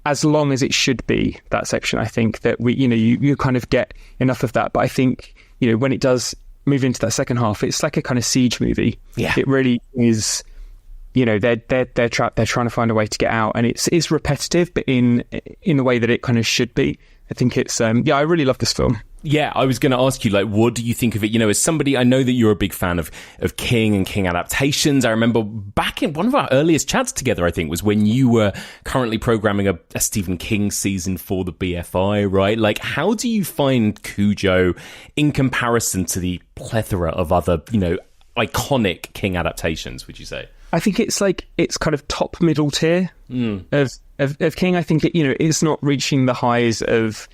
as long as it should be, that section. I think that you kind of get enough of that. But I think, when it does move into that second half, it's like a kind of siege movie. Yeah. It really is. They're trapped. They're trying to find a way to get out, and it's repetitive, but in the way that it kind of should be. I think it's I really love this film. Yeah, I was going to ask you, what do you think of it? As somebody, I know that you're a big fan of King and King adaptations. I remember back in one of our earliest chats together, I think, was when you were currently programming a Stephen King season for the BFI, right? How do you find Cujo in comparison to the plethora of other, iconic King adaptations, would you say? I think it's kind of top middle tier of King. I think it's not reaching the highs of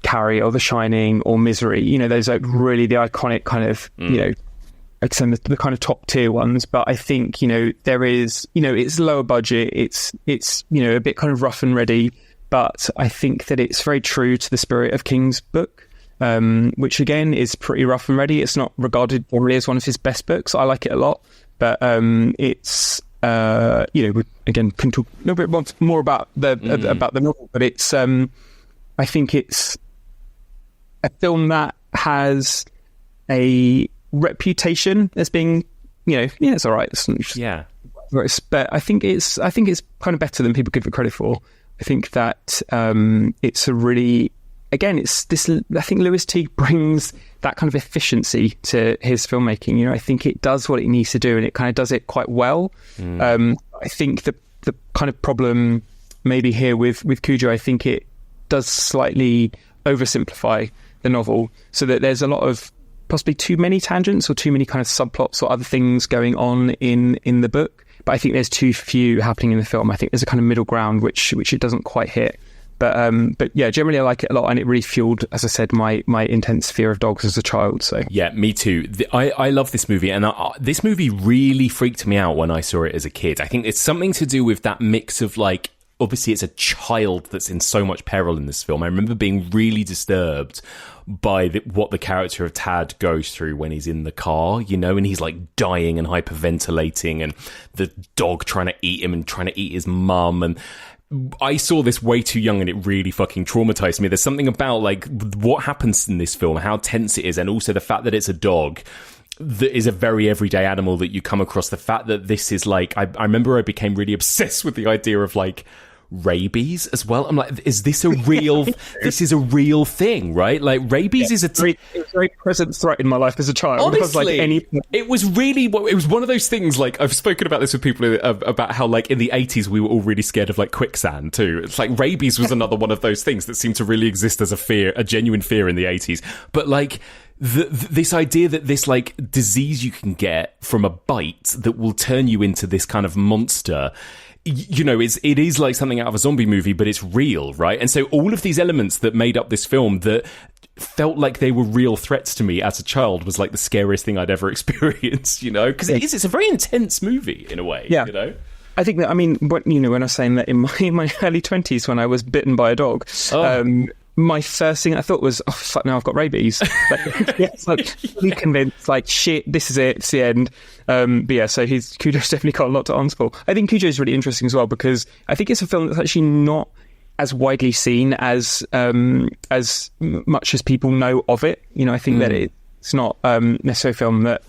Carrie or The Shining or Misery. Those like really the iconic kind of like some of the kind of top tier ones. But I think there is it's lower budget. It's a bit kind of rough and ready. But I think that it's very true to the spirit of King's book. Which again is pretty rough and ready. It's not regarded generally as one of his best books. I like it a lot, but it's we again can talk a little bit more about the novel. But it's I think it's a film that has a reputation as being it's all right. But I think it's kind of better than people give it credit for. I think that it's a really it's this. I think Lewis Teague brings that kind of efficiency to his filmmaking. I think it does what it needs to do, and it kind of does it quite well. I think the kind of problem maybe here with Cujo, I think it does slightly oversimplify the novel, so that there's a lot of possibly too many tangents or too many kind of subplots or other things going on in the book. But I think there's too few happening in the film. I think there's a kind of middle ground which it doesn't quite hit. But yeah, generally I like it a lot, and it really fueled, as I said, my intense fear of dogs as a child. So yeah, me too. I love this movie, and this movie really freaked me out when I saw it as a kid. I think it's something to do with that mix of like, obviously it's a child that's in so much peril in this film. I remember being really disturbed by what the character of Tad goes through when he's in the car, and he's like dying and hyperventilating, and the dog trying to eat him and trying to eat his mum. And I saw this way too young, and it really fucking traumatized me. There's something about like what happens in this film, how tense it is, and also the fact that it's a dog that is a very everyday animal that you come across. The fact that this is like, I remember I became really obsessed with the idea of like rabies as well. I'm like, is this a real this is a real thing, right? Like rabies is it was a very present threat in my life as a child. Honestly, it was one of those things. Like, I've spoken about this with people about how like in the 80s we were all really scared of like quicksand too. It's like rabies was another one of those things that seemed to really exist as a genuine fear in the 80s. But like this idea that this like disease you can get from a bite that will turn you into this kind of monster, it is like something out of a zombie movie, but it's real, right? And so all of these elements that made up this film that felt like they were real threats to me as a child was like the scariest thing I'd ever experienced, because it's a very intense movie in a way, I think that, when I was saying that in my early 20s when I was bitten by a dog, my first thing I thought was, oh, fuck, now I've got rabies. Fully convinced, like, shit, this is it, it's the end. But yeah, so Cujo's definitely got a lot to answer for. I think Cujo's really interesting as well, because I think it's a film that's actually not as widely seen as much as people know of it. I think that it's not necessarily a film that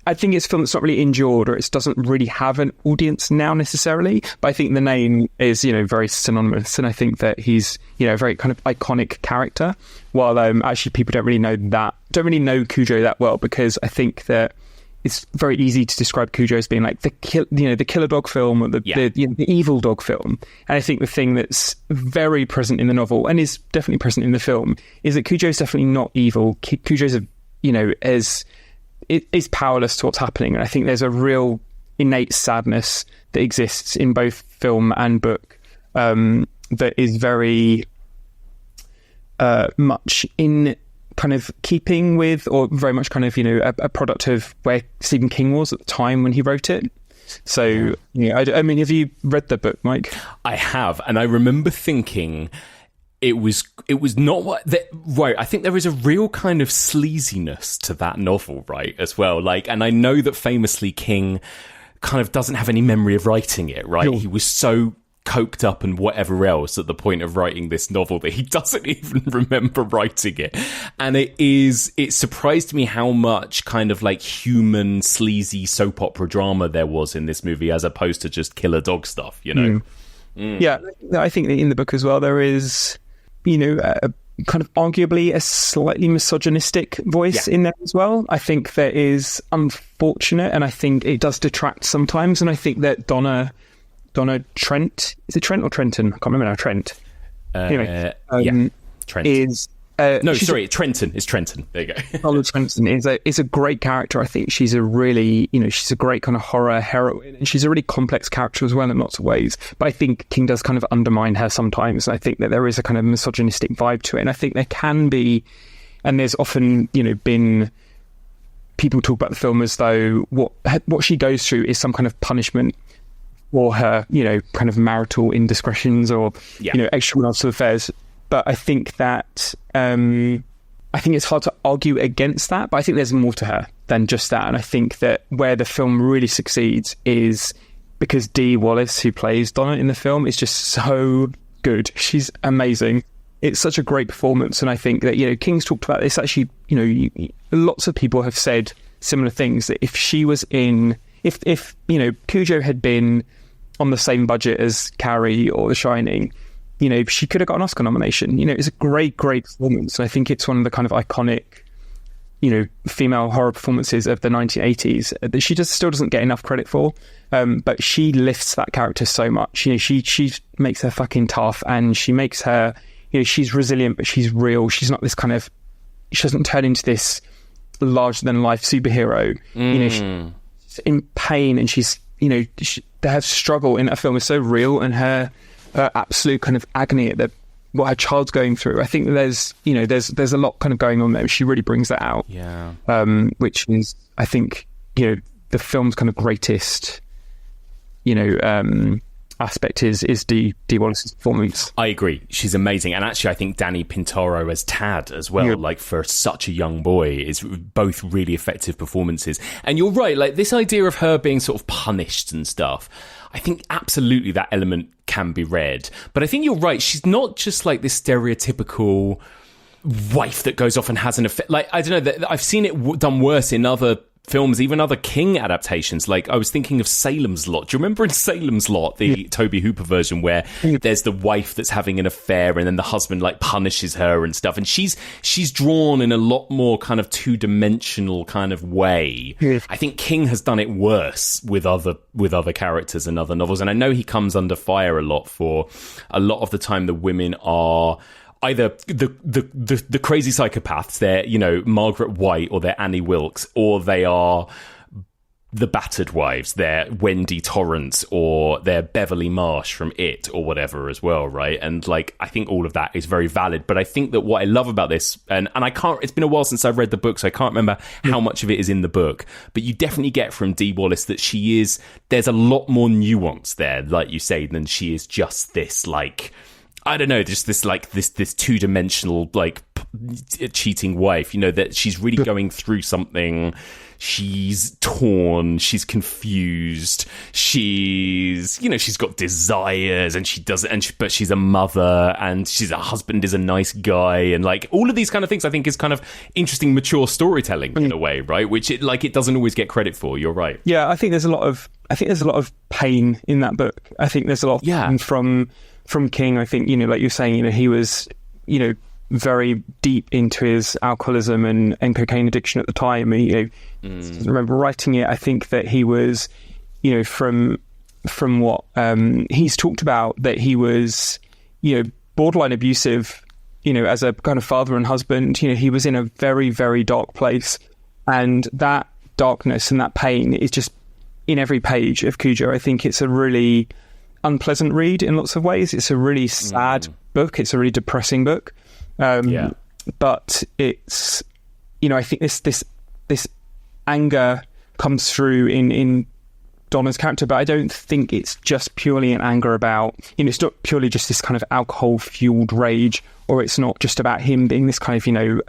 I think it's a film that's not really endured, or it doesn't really have an audience now necessarily. But I think the name is, very synonymous, and I think that he's, a very kind of iconic character. While actually people don't really know Cujo that well, because I think that it's very easy to describe Cujo as being like the killer dog film, or the evil dog film. And I think the thing that's very present in the novel, and is definitely present in the film, is that Cujo's definitely not evil. Cujo's is powerless to what's happening, and I think there's a real innate sadness that exists in both film and book that is very much in kind of keeping with, or very much kind of a product of where Stephen King was at the time when he wrote it. So have you read the book, Mike? I have, and I remember thinking it was not what right. I think there is a real kind of sleaziness to that novel, right, as well. Like, and I know that famously King kind of doesn't have any memory of writing it, right? Sure. He was so coked up and whatever else at the point of writing this novel that he doesn't even remember writing it. And it surprised me how much kind of like human sleazy soap opera drama there was in this movie, as opposed to just killer dog stuff, Yeah, I think that in the book as well there is a kind of arguably a slightly misogynistic voice in there as well. I think that is unfortunate, and I think it does detract sometimes. And I think that Donna Trent, is it Trent or Trenton? I can't remember now. Trent. Trent is Sorry, Trenton. It's Trenton. There you go. Charlotte Trenton is a great character. I think she's a really, she's a great kind of horror heroine, and she's a really complex character as well in lots of ways. But I think King does kind of undermine her sometimes. And I think that there is a kind of misogynistic vibe to it. And I think there can be, and there's often, been people talk about the film as though what she goes through is some kind of punishment for her, kind of marital indiscretions or, extramarital affairs. But I think that I think it's hard to argue against that, but I think there's more to her than just that. And I think that where the film really succeeds is because Dee Wallace, who plays Donna in the film, is just so good. She's amazing. It's such a great performance. And I think that, King's talked about this. Actually, lots of people have said similar things, that if she was if Cujo had been on the same budget as Carrie or The Shining, she could have got an Oscar nomination. It's a great performance. And I think it's one of the kind of iconic, female horror performances of the 1980s that she still doesn't get enough credit for. But she lifts that character so much. She makes her fucking tough, and she makes her, she's resilient, but she's real. She's not this kind of, she doesn't turn into this larger than life superhero. She's in pain, and she's, her struggle in that film is so real, and her absolute kind of agony at what her child's going through. I think there's a lot kind of going on there. She really brings that out. Yeah. Which is, I think, the film's kind of greatest, aspect is Dee Wallace's performance. I agree. She's amazing. And actually, I think Danny Pintaro as Tad as well, like for such a young boy, is both really effective performances. And you're right, like this idea of her being sort of punished and stuff, I think absolutely that element can be read. But I think you're right. She's not just like this stereotypical wife that goes off and has an affair. Like, I don't know, I've seen it done worse in other films, even other King adaptations. Like, I was thinking of Salem's Lot. Do you remember in Salem's Lot, the Toby Hooper version, where there's the wife that's having an affair and then the husband like punishes her and stuff, and she's drawn in a lot more kind of two-dimensional kind of way. I think King has done it worse with other characters and other novels, and I know he comes under fire a lot for a lot of the time the women are either the crazy psychopaths, they're, Margaret White, or they're Annie Wilkes, or they are the battered wives, they're Wendy Torrance, or they're Beverly Marsh from It, or whatever as well, right? And like, I think all of that is very valid. But I think that what I love about this, and I can't, it's been a while since I've read the book, so I can't remember how much of it is in the book, but you definitely get from Dee Wallace that there's a lot more nuance there, like you say, than she is just this, like, I don't know, just this like this two-dimensional like cheating wife, that she's really going through something. She's torn, she's confused, she's got desires, and she does it, but she's a mother, and her husband is a nice guy, and like all of these kind of things I think is kind of interesting, mature storytelling in a way, right? Which it doesn't always get credit for. You're right. Yeah, I think there's a lot of pain in that book. I think there's a lot of pain from King. I think, like you're saying, he was, very deep into his alcoholism and cocaine addiction at the time. I remember writing it. I think that he was, from what he's talked about, that he was, borderline abusive, as a kind of father and husband. He was in a very, very dark place, and that darkness and that pain is just in every page of Cujo. I think it's a really unpleasant read in lots of ways. It's a really sad book. It's a really depressing book. But it's, I think this anger comes through in Donna's character, but I don't think it's just purely an anger about, it's not purely just this kind of alcohol fueled rage, or it's not just about him being this kind of,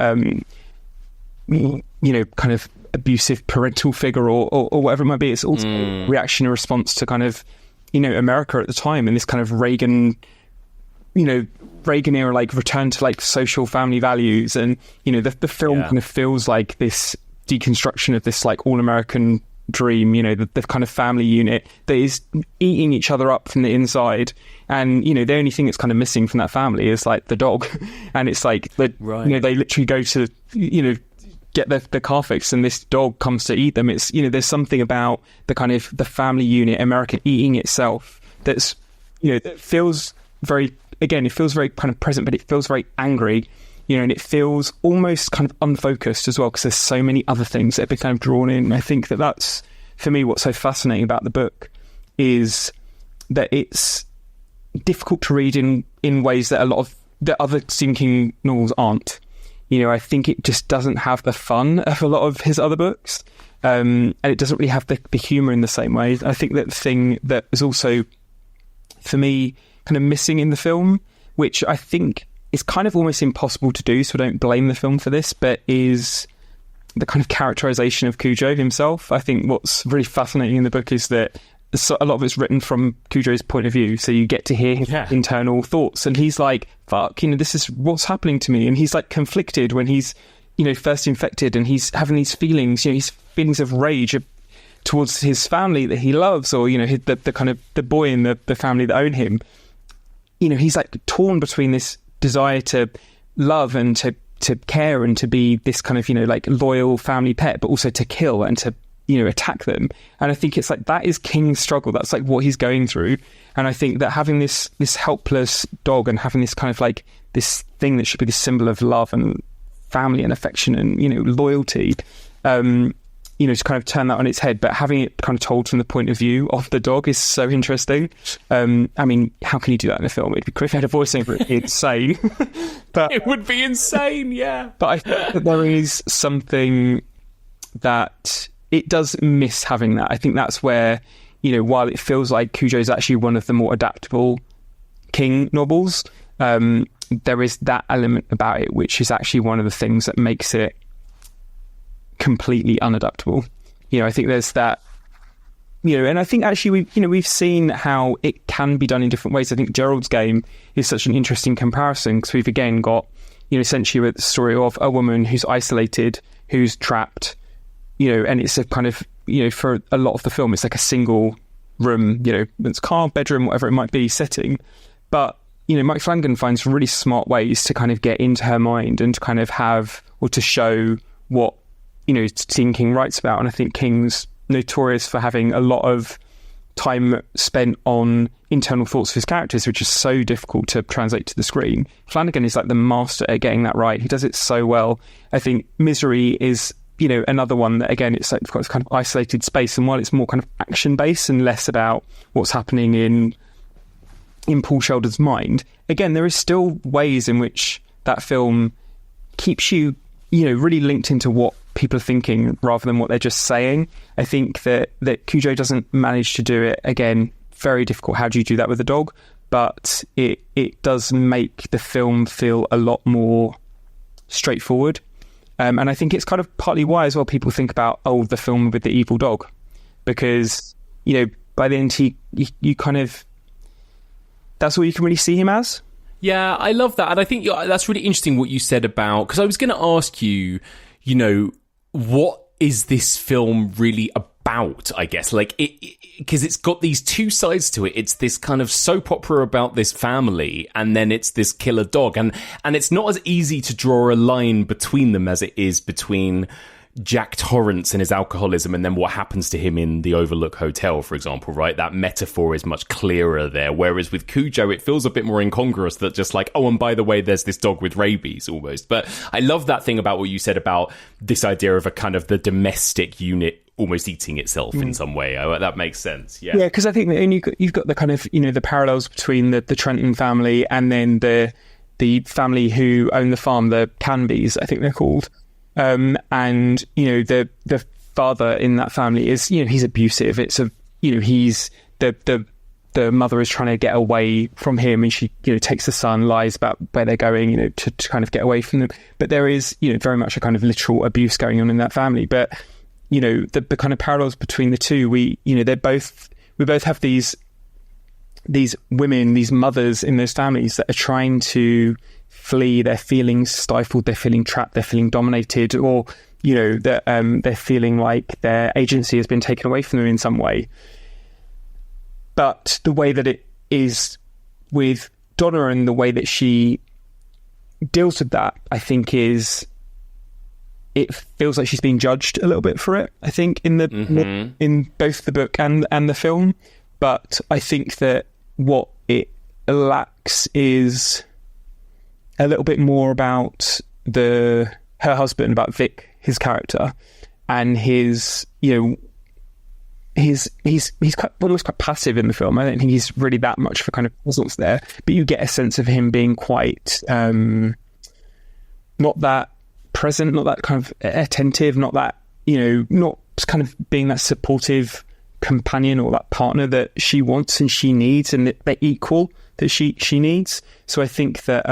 kind of abusive parental figure or whatever it might be. It's also a reaction, a response to kind of, America at the time, and this kind of Reagan era, like return to like social family values, and the film kind of feels like this deconstruction of this like all-American dream, the kind of family unit that is eating each other up from the inside, and the only thing that's kind of missing from that family is like the dog, and it's like they literally go to get their car fixed, and this dog comes to eat them. It's there's something about the kind of the family unit, America eating itself, that's that feels very, again, it feels very kind of present, but it feels very angry. and it feels almost kind of unfocused as well, because there's so many other things that have been kind of drawn in. I think that's, for me, what's so fascinating about the book is that it's difficult to read in ways that a lot of the other Stephen King novels aren't. I think it just doesn't have the fun of a lot of his other books, and it doesn't really have the humour in the same way. I think that the thing that is also, for me, kind of missing in the film, which I think is kind of almost impossible to do, so I don't blame the film for this, but is the kind of characterisation of Cujo himself. I think what's really fascinating in the book is that a lot of it's written from Cujo's point of view, so you get to hear his internal thoughts, and he's like, fuck, this is what's happening to me, and he's like conflicted when he's first infected, and he's having these feelings, his feelings of rage towards his family that he loves, or the kind of the boy in the family that own him. He's like torn between this desire to love and to care and to be this kind of like loyal family pet, but also to kill and to attack them. And I think it's like, that is King's struggle. That's like what he's going through. And I think that having this helpless dog and having this kind of like this thing that should be the symbol of love and family and affection and loyalty, to kind of turn that on its head, but having it kind of told from the point of view of the dog is so interesting. I mean, how can you do that in a film? It'd be great if you had a voiceover. It's insane. But it would be insane, yeah. But I think that there is something that it does miss having that. I think that's where, while it feels like Cujo is actually one of the more adaptable King novels, there is that element about it, which is actually one of the things that makes it completely unadaptable. I think there's that, and I think actually we've seen how it can be done in different ways. I think Gerald's Game is such an interesting comparison, because we've again got, essentially the story of a woman who's isolated, who's trapped, and it's a kind of, for a lot of the film, it's like a single room, it's car, bedroom, whatever it might be, setting. But, Mike Flanagan finds really smart ways to kind of get into her mind and to kind of have, or to show what, Stephen King writes about. And I think King's notorious for having a lot of time spent on internal thoughts of his characters, which is so difficult to translate to the screen. Flanagan is like the master at getting that right. He does it so well. I think Misery is, another one that, again, it's like got this kind of isolated space, and while it's more kind of action based and less about what's happening in Paul Sheldon's mind, again, there is still ways in which that film keeps you, really linked into what people are thinking rather than what they're just saying. I think that Cujo doesn't manage to do it. Again, very difficult. How do you do that with a dog? But it does make the film feel a lot more straightforward. And I think it's kind of partly why as well people think about, the film with the evil dog, because, by the end you kind of, that's all you can really see him as. Yeah, I love that. And I think that's really interesting what you said about, because I was going to ask you, what is this film really about, I guess? Like, because it's got these two sides to it. It's this kind of soap opera about this family, and then it's this killer dog. And it's not as easy to draw a line between them as it is between Jack Torrance and his alcoholism and then what happens to him in the Overlook Hotel, for example, right? That metaphor is much clearer there. Whereas with Cujo, it feels a bit more incongruous, that just like, and by the way, there's this dog with rabies almost. But I love that thing about what you said about this idea of a kind of the domestic unit almost eating itself in some way. That makes sense. Yeah, because I think that you've got the kind of, the parallels between the Trenton family and then the family who own the farm, the Canbys, I think they're called. And the father in that family is, he's abusive. It's he's the mother is trying to get away from him, and she takes the son, lies about where they're going, to kind of get away from them. But there is very much a kind of literal abuse going on in that family. But the kind of parallels between the two, we both have these women, these mothers in those families that are trying to flee. They're feeling stifled, they're feeling trapped, they're feeling dominated, or that they're feeling like their agency has been taken away from them in some way. But the way that it is with Donna and the way that she deals with that, I think it feels like she's being judged a little bit for it, I think, in both the book and the film. But I think that what it lacks is a little bit more about her husband, about Vic, his character, and his, he's almost quite passive in the film. I don't think he's really that much of a kind of presence there, but you get a sense of him being quite not that present, not that kind of attentive, not that, not kind of being that supportive companion or that partner that she wants and she needs, and that they're equal, that she needs. So I think that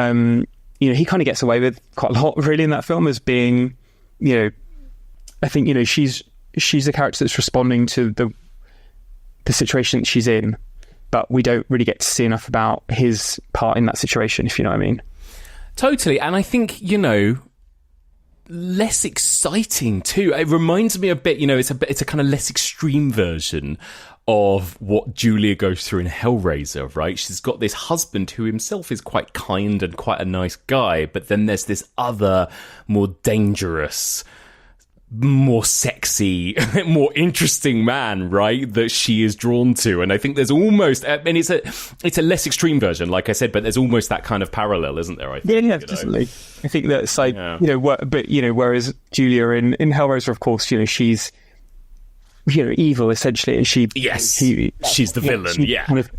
he kind of gets away with quite a lot really in that film as being, I think she's a character that's responding to the situation that she's in, but we don't really get to see enough about his part in that situation, if you know what I mean. Totally. And I think, less exciting too. It reminds me a bit, it's a kind of less extreme version of what Julia goes through in Hellraiser, right? She's got this husband who himself is quite kind and quite a nice guy, but then there's this other, more dangerous, more sexy, more interesting man, right, that she is drawn to. And I think there's almost, it's a less extreme version, like I said, but there's almost that kind of parallel, isn't there? I think, yeah, definitely. I think that it's like, whereas Julia in Hellraiser, of course, she's, evil essentially, and she's the villain.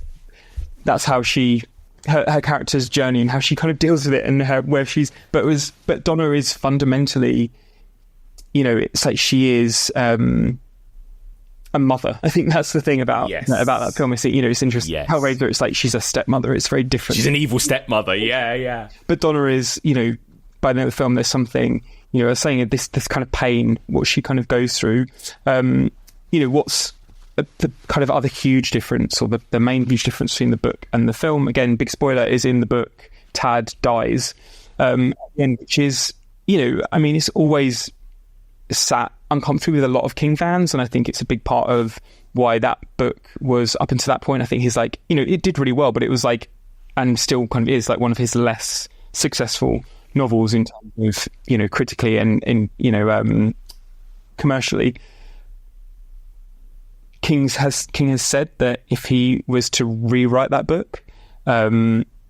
That's how her character's journey and how she kind of deals with it, and but Donna is fundamentally, it's like she is a mother. I think that's the thing about that film. It's interesting. Yes. Hellraiser, it's like she's a stepmother. It's very different. She's an evil stepmother. Yeah. But Donna is, by the end of the film, there's something, saying this kind of pain, what she kind of goes through. What's the kind of other huge difference, or the main huge difference between the book and the film? Again, big spoiler, is in the book, Tad dies, which is, it's always sat uncomfortably with a lot of King fans, and I think it's a big part of why that book was, up until that point, I think he's like, it did really well, but it was like, and still kind of is like one of his less successful novels in terms of, critically and commercially. King has said that if he was to rewrite that book,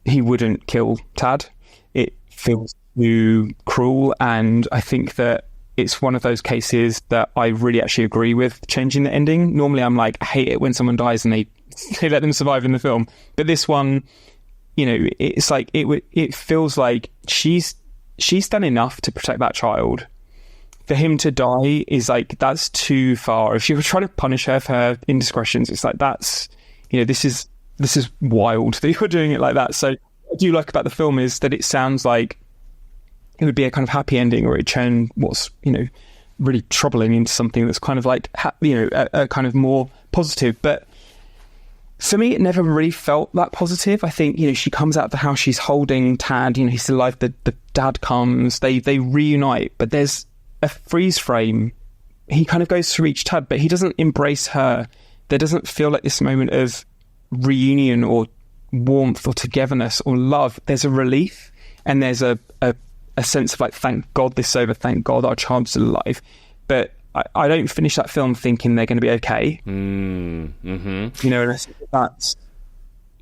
he wouldn't kill Tad. It feels too cruel, and I think that it's one of those cases that I really actually agree with changing the ending. Normally I'm like, I hate it when someone dies and they let them survive in the film. But this one, it's like, it feels like she's done enough to protect that child. For him to die is like, that's too far. If you were trying to punish her for her indiscretions, it's like, that's, this is wild that you're doing it like that. So what I do like about the film is that it sounds like it would be a kind of happy ending, or it turn what's, really troubling into something that's kind of like, a kind of more positive. But for me, it never really felt that positive. I think, she comes out of the house, she's holding Tad, he's still alive, the dad comes, they reunite, but there's a freeze frame. He kind of goes through each Tad, but he doesn't embrace her. There doesn't feel like this moment of reunion or warmth or togetherness or love. There's a relief, and there's a sense of like, thank God this is over, thank God our child's still alive. But I don't finish that film thinking they're going to be okay. Mm-hmm. And that's,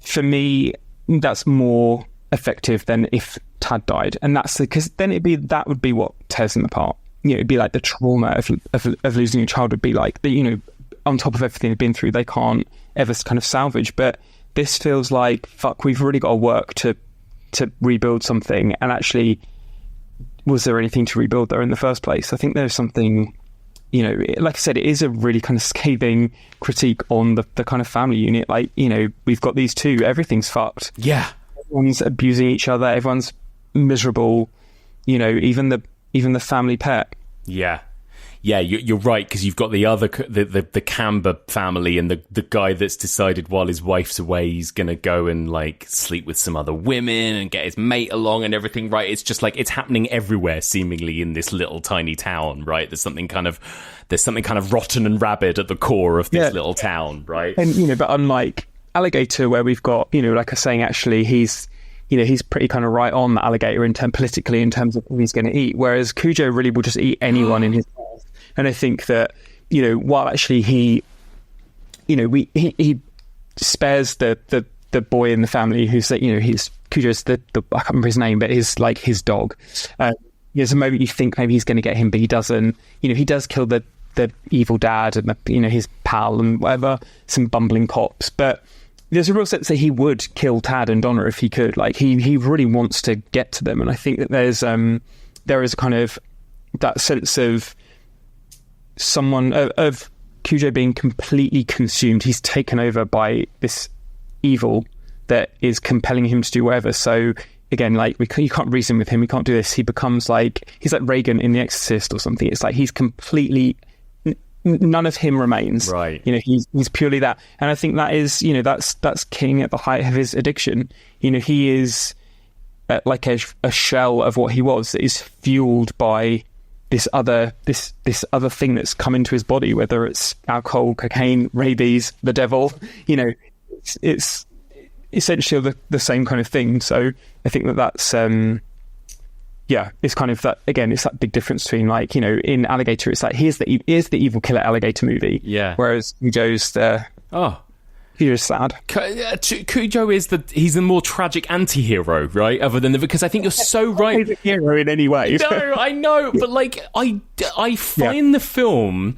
for me, that's more effective than if Tad died. And that's because then that would be what tears them apart. It'd be like the trauma of losing a child would be like, on top of everything they've been through, they can't ever kind of salvage. But this feels like, fuck, we've really got to work to rebuild something. And actually, was there anything to rebuild there in the first place? I think there's something, like I said, it is a really kind of scathing critique on the kind of family unit. Like, we've got these two, everything's fucked. Yeah. Everyone's abusing each other, everyone's miserable, even the family pet. Yeah, you're right, because you've got the other, the Camber family, and the guy that's decided while his wife's away he's gonna go and like sleep with some other women and get his mate along and everything, right? It's just like, it's happening everywhere seemingly in this little tiny town, right? There's something kind of rotten and rabid at the core of this little town, right? And but unlike Alligator, where we've got, like I was saying, actually he's pretty kind of right on the Alligator politically in terms of who he's going to eat, whereas Cujo really will just eat anyone in his path. And I think that, while actually he spares the boy in the family who's, he's Cujo's the I can't remember his name, but his dog. There's a moment you think maybe he's going to get him, but he doesn't. He does kill the evil dad and his pal and whatever, some bumbling cops. But there's a real sense that he would kill Tad and Donna if he could. Like he really wants to get to them, and I think that there is a kind of that sense of someone of Cujo being completely consumed. He's taken over by this evil that is compelling him to do whatever. So again, like you can't reason with him. You can't do this. He becomes he's like Reagan in The Exorcist or something. It's like he's completely none of him remains. Right. He's purely that, and I think that is that's King at the height of his addiction. He is like a shell of what he was that is fueled by this other thing that's come into his body, whether it's alcohol, cocaine, rabies, the devil. It's essentially the same kind of thing. So I think that's it's kind of that, again, it's that big difference between in Alligator, it's like here's the evil killer alligator movie, whereas Cujo's sad. Cujo he's the more tragic anti-hero, right? Other than because I think you're so right. He's a hero in any way. No, I know, but I find the film,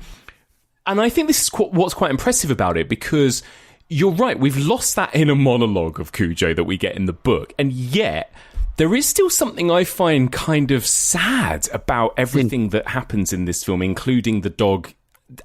and I think this is what's quite impressive about it, because you're right, we've lost that inner monologue of Cujo that we get in the book, and yet there is still something I find kind of sad about everything that happens in this film, including the dog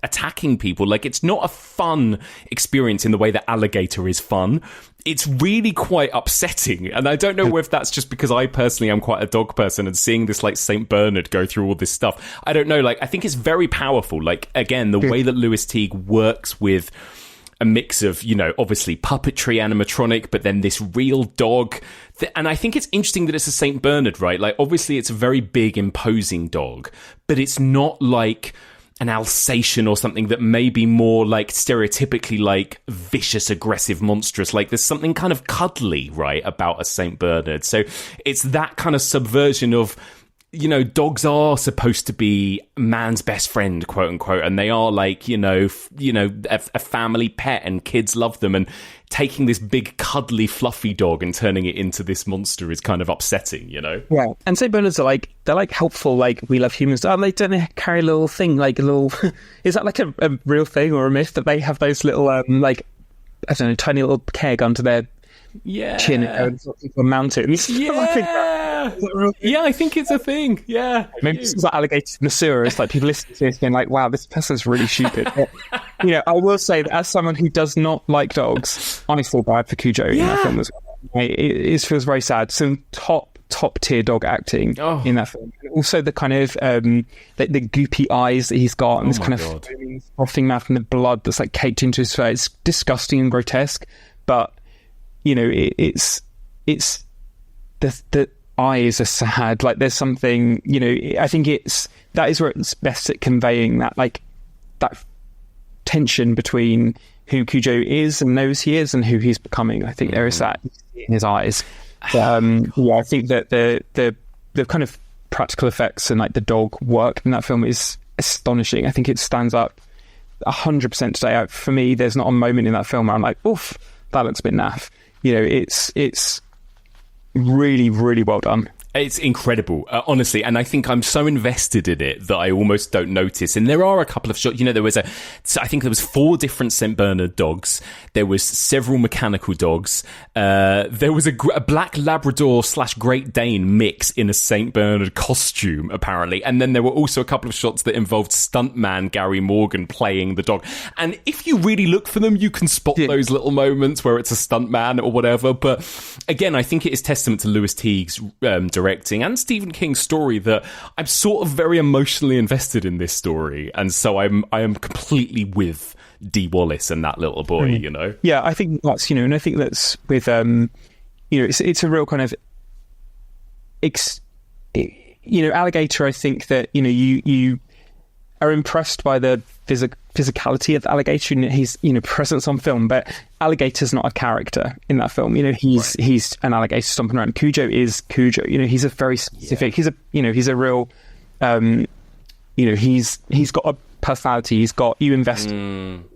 attacking people. Like, it's not a fun experience in the way that Alligator is fun. It's really quite upsetting, and I don't know if that's just because I personally am quite a dog person, and seeing this Saint Bernard go through all this stuff, I don't know, I think it's very powerful. Again, the way that Lewis Teague works with a mix of, obviously puppetry, animatronic, but then this real dog. And I think it's interesting that it's a St. Bernard, right? Obviously it's a very big, imposing dog, but it's not like an Alsatian or something that may be more stereotypically vicious, aggressive, monstrous. There's something kind of cuddly, right, about a St. Bernard. So it's that kind of subversion of, dogs are supposed to be man's best friend, quote unquote, and they are a family pet, and kids love them, and taking this big cuddly fluffy dog and turning it into this monster is kind of upsetting, Yeah, and St. Bernards are they're helpful, we love humans. They don't carry a little thing, a little is that a real thing or a myth that they have those little I don't know, tiny little keg under their chin and mountains? I think it's a thing. Yeah, maybe it's like alligators in the sewer. It's people listen to this being wow, this person's really stupid. But, I will say that as someone who does not like dogs, I feel bad for Cujo in that film as well. It feels very sad. Some top tier dog acting in that film. And also the kind of the goopy eyes that he's got, and this kind of frothing mouth, and the blood that's caked into his face. It's disgusting and grotesque, but it's the eyes are sad. There's something, I think that is where it's best at conveying that that tension between who Cujo is and knows he is and who he's becoming. I think there is that in his eyes. I think that the kind of practical effects and the dog work in that film is astonishing. I think it stands up 100% today. For me, there's not a moment in that film where I'm oof, that looks a bit naff. It's really, really well done. It's incredible, honestly, and I think I'm so invested in it that I almost don't notice. And there are a couple of shots. I think there was 4 different St. Bernard dogs. There was several mechanical dogs. There was a black Labrador / Great Dane mix in a St. Bernard costume, apparently. And then there were also a couple of shots that involved stuntman Gary Morgan playing the dog. And if you really look for them, you can spot those little moments where it's a stuntman or whatever. But again, I think it is testament to Lewis Teague's directing and Stephen King's story that I'm sort of very emotionally invested in this story, and so I am completely with Dee Wallace and that little boy. Yeah, I think that's and I think that's with it's a real kind of Alligator. I think that you are impressed by the physicality of Alligator, and his presence on film, but Alligator's not a character in that film. He's an alligator stomping around. Cujo is Cujo. He's a very specific. He's a real. He's got a personality. He's got you invest.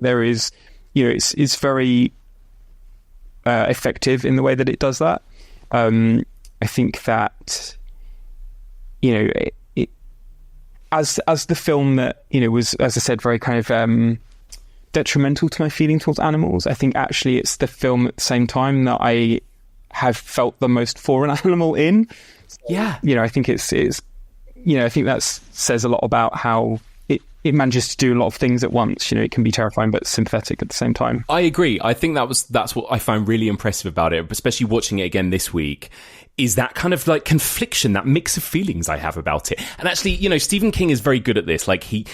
There is, it's very effective in the way that it does that. I think that, you know, it as the film that, you know, was, as I said, very kind of detrimental to my feeling towards animals, I think actually it's the film at the same time that I have felt the most for an animal in. Yeah. You know, I think it's you know, I think that says a lot about how it manages to do a lot of things at once. You know, it can be terrifying but sympathetic at the same time. I agree. I think that's what I found really impressive about it, especially watching it again this week, is that kind of like confliction, that mix of feelings I have about it. And actually, you know, Stephen King is very good at this. Like he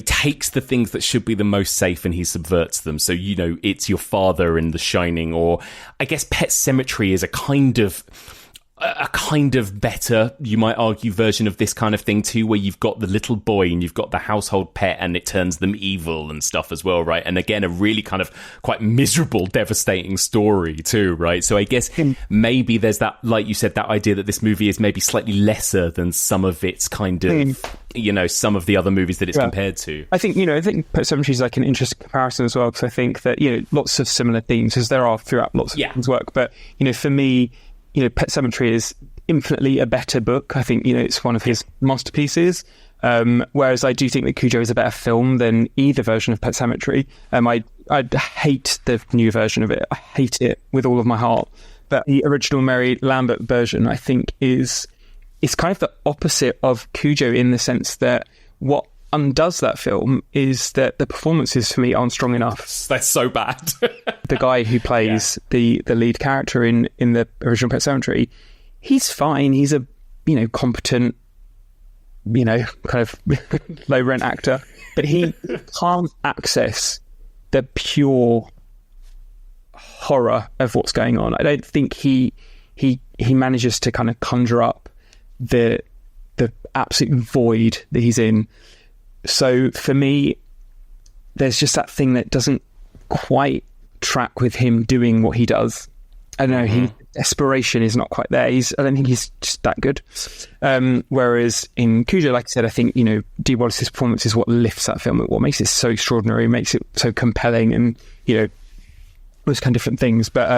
takes the things that should be the most safe and he subverts them. So, you know, it's Your Father in The Shining, or I guess Pet Sematary is a kind of better, you might argue, version of this kind of thing too, where you've got the little boy and you've got the household pet and it turns them evil and stuff as well, right? And again, a really kind of quite miserable, devastating story too, right? So I guess maybe there's that, like you said, that idea that this movie is maybe slightly lesser than some of its kind of, you know, some of the other movies that it's compared to. I think Pet Sematary is like an interesting comparison as well, because I think that, you know, lots of similar themes, as there are throughout lots of King's work, but, you know, for me, you know, Pet Sematary is infinitely a better book. I think, you know, it's one of his masterpieces. Whereas I do think that Cujo is a better film than either version of Pet Sematary. I hate the new version of it. I hate it with all of my heart. But the original Mary Lambert version, I think, is kind of the opposite of Cujo, in the sense that what undoes that film is that the performances for me aren't strong enough. That's so bad. The guy who plays the lead character in the original Pet Sematary, he's fine. He's a, you know, competent, you know, kind of low rent actor, but he can't access the pure horror of what's going on. I don't think he manages to kind of conjure up the absolute void that he's in. So for me, there's just that thing that doesn't quite track with him doing what he does. I don't know, desperation is not quite there. I don't think he's just that good. Whereas in Cujo, like I said, I think, you know, Dee Wallace's performance is what lifts that film, what makes it so extraordinary, makes it so compelling, and, you know, those kind of different things. But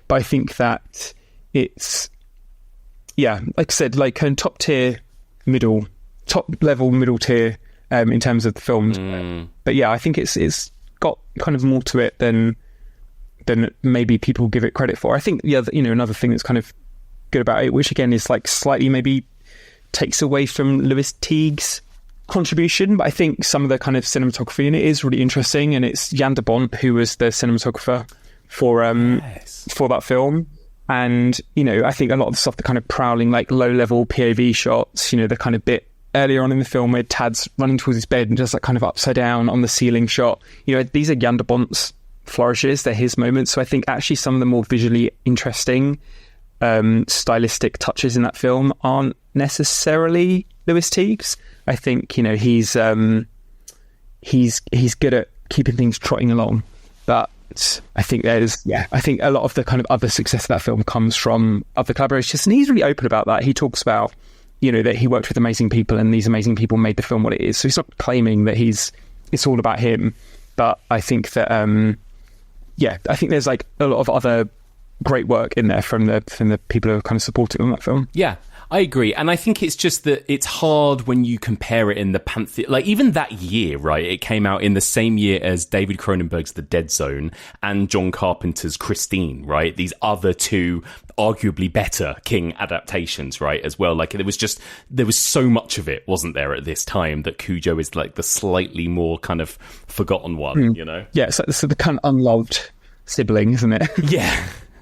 I think that it's, yeah, like I said, like a top level middle tier in terms of the films. But yeah, I think it's got kind of more to it than maybe people give it credit for. I think the other, you know, another thing that's kind of good about it, which again is like slightly maybe takes away from Lewis Teague's contribution, but I think some of the kind of cinematography in it is really interesting, and it's Jan de Bont who was the cinematographer for that film. And, you know, I think a lot of the stuff, the kind of prowling, like low-level POV shots, you know, the kind of bit earlier on in the film where Tad's running towards his bed and just like kind of upside down on the ceiling shot, you know, these are Jan de Bont's flourishes, they're his moments. So I think actually some of the more visually interesting stylistic touches in that film aren't necessarily Lewis Teague's. I think, you know, he's good at keeping things trotting along, but I think I think a lot of the kind of other success of that film comes from other collaborations, and he's really open about that. He talks about, you know, that he worked with amazing people and these amazing people made the film what it is. So he's not claiming that it's all about him, but I think that I think there's like a lot of other great work in there from the people who are kind of supporting on that film. Yeah, I agree. And I think it's just that it's hard when you compare it in the pantheon. Like, even that year, right? It came out in the same year as David Cronenberg's The Dead Zone and John Carpenter's Christine, right? These other two arguably better King adaptations, right, as well. Like, there was so much of it, wasn't there, at this time, that Cujo is like the slightly more kind of forgotten one, you know? Yeah, so the kind of unloved sibling, isn't it?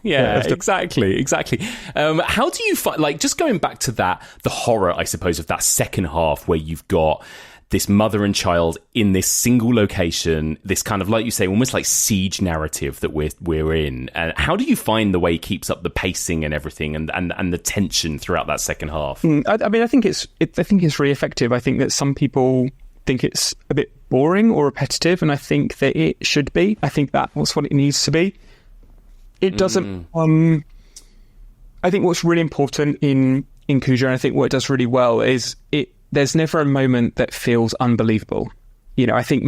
Yeah, exactly. How do you find, like, just going back to that, the horror, I suppose, of that second half where you've got this mother and child in this single location, this kind of, like you say, almost like siege narrative that we're in. And how do you find the way he keeps up the pacing and everything and the tension throughout that second half? I mean, I think it's really effective. I think that some people think it's a bit boring or repetitive, and I think that it should be. I think that's what it needs to be. It doesn't. I think what's really important in Cujo, and I think what it does really well, is there's never a moment that feels unbelievable. I think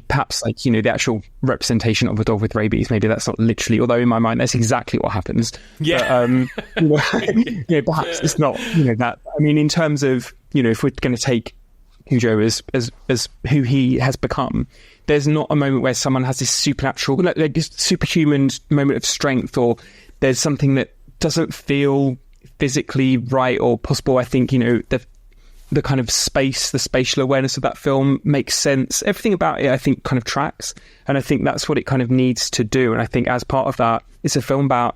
perhaps like, the actual representation of a dog with rabies, maybe that's not literally, although in my mind, that's exactly what happens. Yeah. But, perhaps it's not, that, in terms of, if we're going to take Cujo as who he has become, there's not a moment where someone has this supernatural, like this superhuman moment of strength, or there's something that doesn't feel physically right or possible. I think, the kind of the spatial awareness of that film makes sense. Everything about it, I think, kind of tracks. And I think that's what it kind of needs to do. And I think as part of that, it's a film about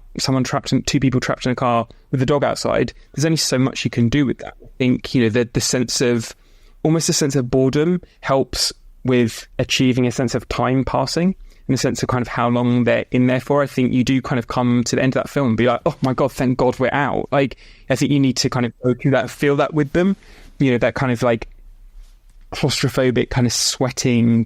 two people trapped in a car with a dog outside. There's only so much you can do with that. I think, the sense of, almost a sense of boredom helps with achieving a sense of time passing, in the sense of kind of how long they're in there for. I think you do kind of come to the end of that film and be like, oh my God, thank God we're out. Like, I think you need to kind of go through that, feel that with them. That kind of like claustrophobic, kind of sweating,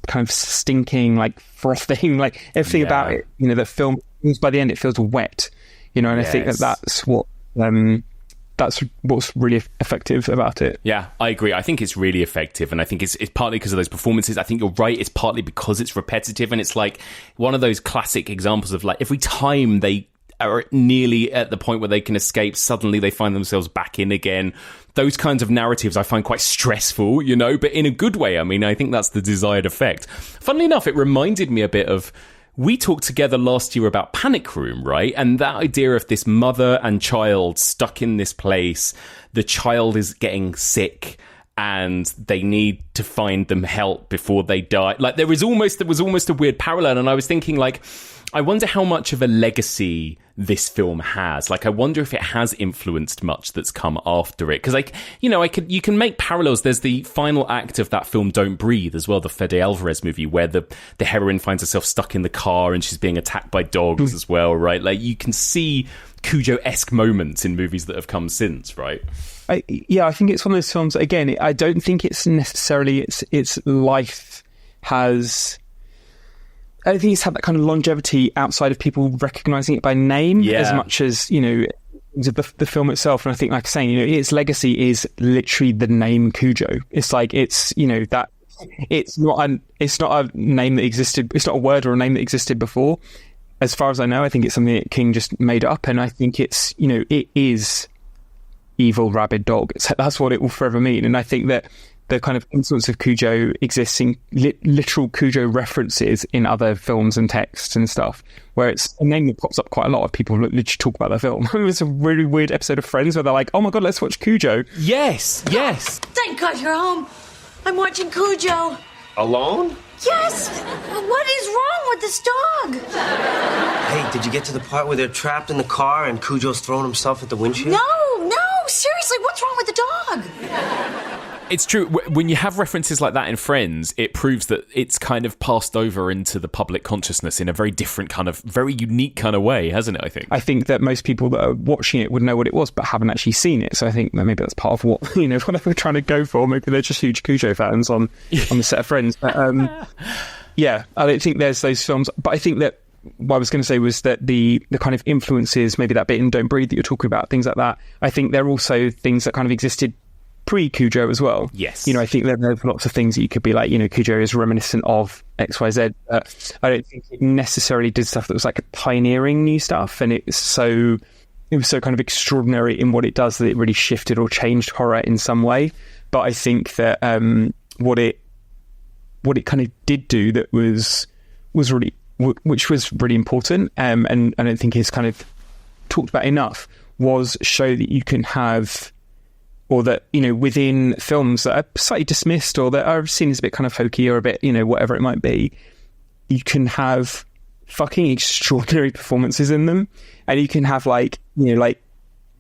kind of stinking, like frothing, like everything about it. The film, by the end, it feels wet. And I think that's what's really effective about it. Yeah, I agree. I think it's really effective, and I think it's partly because of those performances. I think you're right. It's partly because it's repetitive, and it's like one of those classic examples of like every time they are nearly at the point where they can escape, suddenly they find themselves back in again. Those kinds of narratives I find quite stressful, but in a good way. I think that's the desired effect. Funnily enough, it reminded me a bit of, we talked together last year about Panic Room, right? And that idea of this mother and child stuck in this place, the child is getting sick and they need to find them help before they die. Like there was almost a weird parallel. And I was thinking like, I wonder how much of a legacy this film has. Like, I wonder if it has influenced much that's come after it. Because, like, you can make parallels. There's the final act of that film, Don't Breathe, as well, the Fede Alvarez movie, where the heroine finds herself stuck in the car and she's being attacked by dogs as well, right? Like, you can see Cujo-esque moments in movies that have come since, right? I think it's one of those films, again, I don't think it's necessarily its life has... I don't think it's had that kind of longevity outside of people recognising it by name as much as, the film itself. And I think, like I'm saying, its legacy is literally the name Cujo. It's like, it's, that it's not a name that existed. It's not a word or a name that existed before. As far as I know, I think it's something that King just made up. And I think it's, it is evil rabid dog. That's what it will forever mean. And I think that the kind of influence of Cujo exists in literal Cujo references in other films and texts and stuff, where it's a name that pops up quite a lot of people literally talk about the film. It was a really weird episode of Friends where they're like, oh my God, let's watch Cujo. Yes. Thank God you're home. I'm watching Cujo. Alone? Yes. What is wrong with this dog? Hey, did you get to the part where they're trapped in the car and Cujo's throwing himself at the windshield? No, seriously, what's wrong with the dog? It's true. When you have references like that in Friends, it proves that it's kind of passed over into the public consciousness in a very different kind of, very unique kind of way, hasn't it, I think? I think that most people that are watching it would know what it was, but haven't actually seen it. So I think that maybe that's part of what, what they're trying to go for. Maybe they're just huge Cujo fans on the set of Friends. But, I don't think there's those films. But I think that what I was going to say was that the kind of influences, maybe that bit in Don't Breathe that you're talking about, things like that, I think they're also things that kind of existed pre-Cujo as well. Yes. I think there's lots of things that you could be like, Cujo is reminiscent of XYZ. I don't think it necessarily did stuff that was like pioneering new stuff, and it was so kind of extraordinary in what it does that it really shifted or changed horror in some way. But I think that what it kind of did do that was really, which was really important, and I don't think is kind of talked about enough, was show that you can have, or that, within films that are slightly dismissed or that are seen as a bit kind of hokey or a bit, whatever it might be, you can have fucking extraordinary performances in them. And you can have like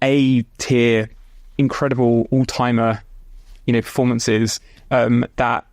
A-tier, incredible all-timer, performances that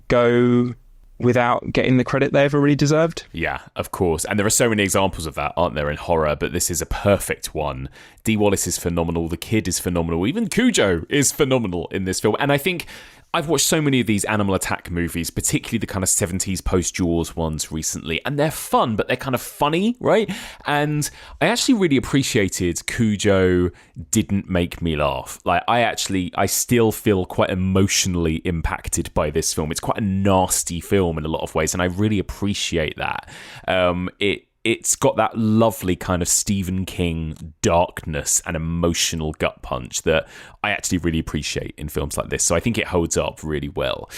go without getting the credit they ever really deserved. Yeah, of course. And there are so many examples of that, aren't there, in horror, but this is a perfect one. Dee Wallace is phenomenal, the kid is phenomenal, even Cujo is phenomenal in this film. And I think I've watched so many of these animal attack movies, particularly the kind of 70s post-Jaws ones recently, and they're fun, but they're kind of funny, right? And I actually really appreciated Cujo didn't make me laugh. Like, I still feel quite emotionally impacted by this film. It's quite a nasty film in a lot of ways, and I really appreciate that. It's got that lovely kind of Stephen King darkness and emotional gut punch that I actually really appreciate in films like this. So I think it holds up really well.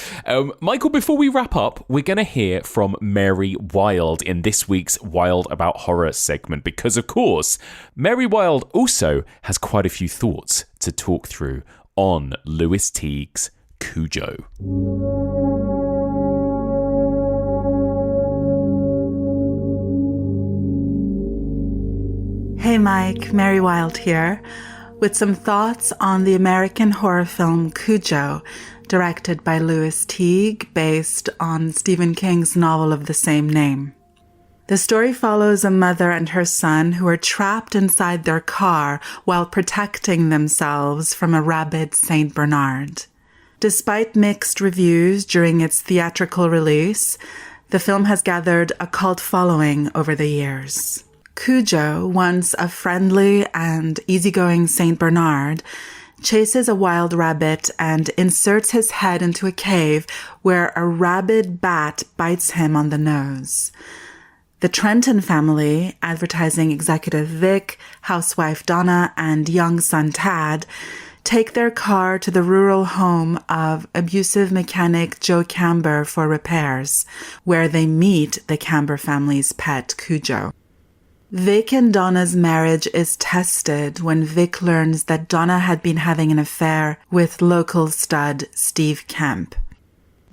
Michael, before we wrap up, we're going to hear from Mary Wilde in this week's Wild About Horror segment, because, of course, Mary Wilde also has quite a few thoughts to talk through on Lewis Teague's Cujo. Hey Mike, Mary Wilde here, with some thoughts on the American horror film Cujo, directed by Lewis Teague, based on Stephen King's novel of the same name. The story follows a mother and her son who are trapped inside their car while protecting themselves from a rabid Saint Bernard. Despite mixed reviews during its theatrical release, the film has gathered a cult following over the years. Cujo, once a friendly and easygoing Saint Bernard, chases a wild rabbit and inserts his head into a cave where a rabid bat bites him on the nose. The Trenton family, advertising executive Vic, housewife Donna, and young son Tad, take their car to the rural home of abusive mechanic Joe Camber for repairs, where they meet the Camber family's pet Cujo. Vic and Donna's marriage is tested when Vic learns that Donna had been having an affair with local stud Steve Kemp.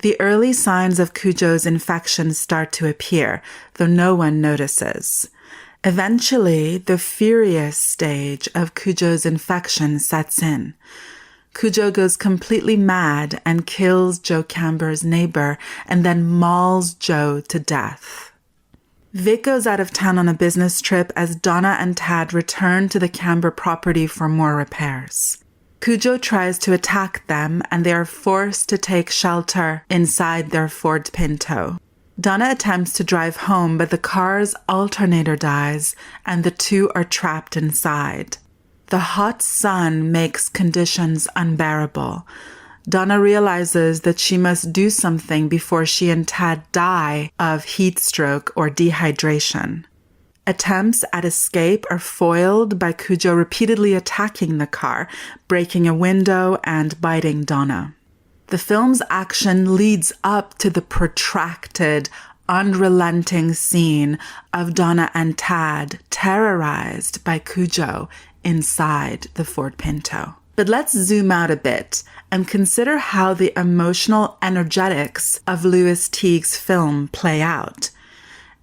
The early signs of Cujo's infection start to appear, though no one notices. Eventually, the furious stage of Cujo's infection sets in. Cujo goes completely mad and kills Joe Camber's neighbor and then mauls Joe to death. Vic goes out of town on a business trip as Donna and Tad return to the Camber property for more repairs. Cujo tries to attack them, and they are forced to take shelter inside their Ford Pinto. Donna attempts to drive home, but the car's alternator dies, and the two are trapped inside. The hot sun makes conditions unbearable. Donna realizes that she must do something before she and Tad die of heat stroke or dehydration. Attempts at escape are foiled by Cujo repeatedly attacking the car, breaking a window and biting Donna. The film's action leads up to the protracted, unrelenting scene of Donna and Tad terrorized by Cujo inside the Ford Pinto. But let's zoom out a bit and consider how the emotional energetics of Lewis Teague's film play out,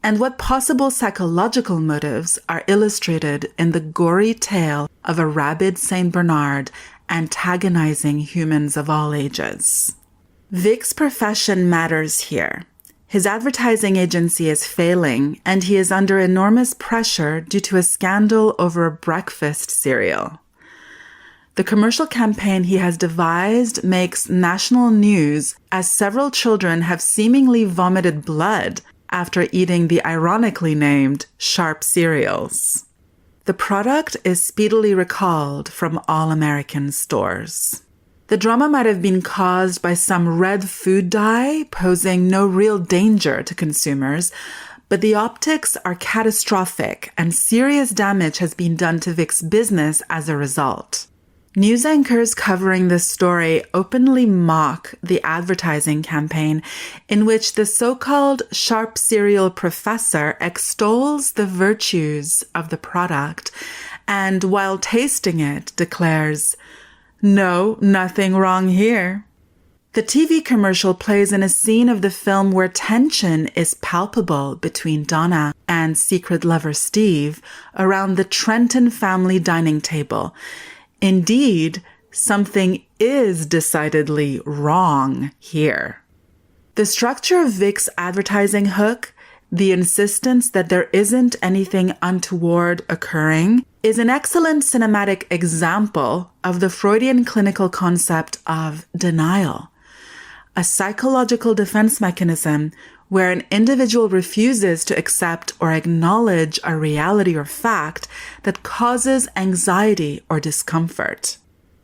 and what possible psychological motives are illustrated in the gory tale of a rabid Saint Bernard antagonizing humans of all ages. Vic's profession matters here. His advertising agency is failing, and he is under enormous pressure due to a scandal over a breakfast cereal. The commercial campaign he has devised makes national news as several children have seemingly vomited blood after eating the ironically named Sharp cereals. The product is speedily recalled from all American stores. The drama might have been caused by some red food dye posing no real danger to consumers, but the optics are catastrophic and serious damage has been done to Vic's business as a result. News anchors covering this story openly mock the advertising campaign in which the so-called Sharp cereal professor extols the virtues of the product and, while tasting it, declares, "No, nothing wrong here." The TV commercial plays in a scene of the film where tension is palpable between Donna and secret lover Steve around the Trenton family dining table. Indeed, something is decidedly wrong here. The structure of Vic's advertising hook, the insistence that there isn't anything untoward occurring, is an excellent cinematic example of the Freudian clinical concept of denial. a psychological defense mechanism where an individual refuses to accept or acknowledge a reality or fact that causes anxiety or discomfort.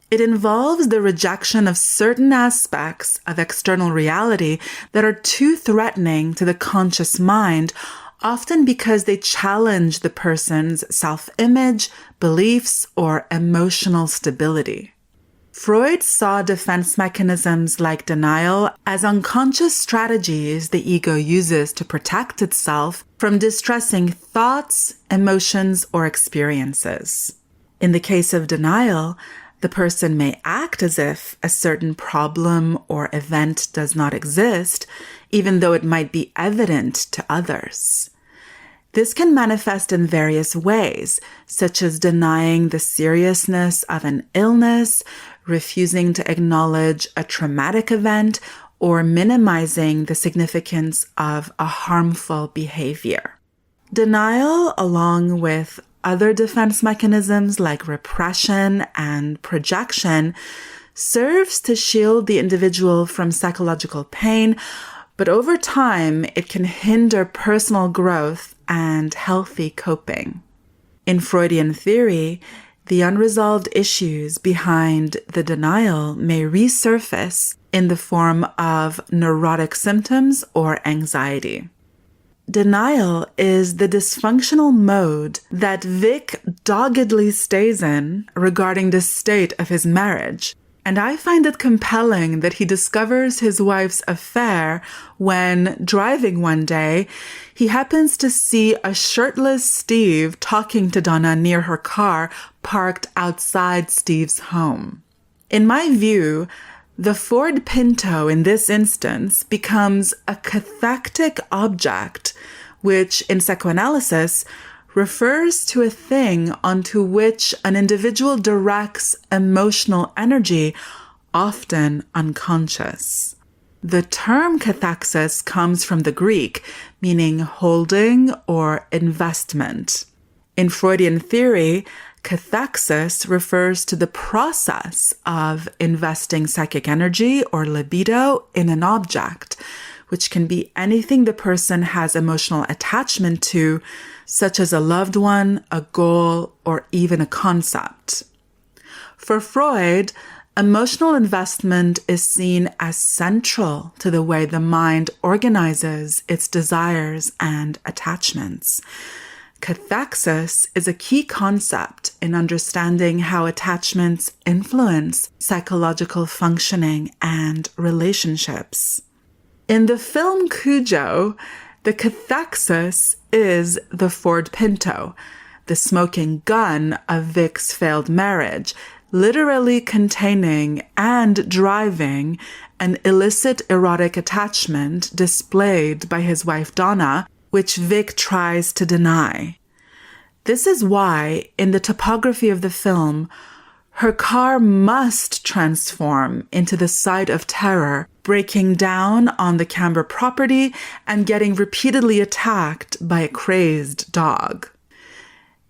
It involves the rejection of certain aspects of external reality that are too threatening to the conscious mind, often because they challenge the person's self-image, beliefs, or emotional stability. Freud saw defense mechanisms like denial as unconscious strategies the ego uses to protect itself from distressing thoughts, emotions, or experiences. In the case of denial, the person may act as if a certain problem or event does not exist, even though it might be evident to others. This can manifest in various ways, such as denying the seriousness of an illness, refusing to acknowledge a traumatic event, or minimizing the significance of a harmful behavior. Denial, along with other defense mechanisms like repression and projection, serves to shield the individual from psychological pain, but over time, it can hinder personal growth and healthy coping. In Freudian theory, the unresolved issues behind the denial may resurface in the form of neurotic symptoms or anxiety. Denial is the dysfunctional mode that Vic doggedly stays in regarding the state of his marriage. And I find it compelling that he discovers his wife's affair when, driving one day, he happens to see a shirtless Steve talking to Donna near her car parked outside Steve's home. In my view, the Ford Pinto in this instance becomes a cathectic object, which in psychoanalysis refers to a thing onto which an individual directs emotional energy, often unconscious. The term cathexis comes from the Greek, meaning holding or investment. In Freudian theory, cathexis refers to the process of investing psychic energy or libido in an object, which can be anything the person has emotional attachment to, such as a loved one, a goal, or even a concept. For Freud, emotional investment is seen as central to the way the mind organizes its desires and attachments. Cathexis is a key concept in understanding how attachments influence psychological functioning and relationships. In the film Cujo, the cathexis is the Ford Pinto, the smoking gun of Vic's failed marriage, literally containing and driving an illicit erotic attachment displayed by his wife Donna, which Vic tries to deny. This is why, in the topography of the film, her car must transform into the site of terror, breaking down on the Camber property and getting repeatedly attacked by a crazed dog.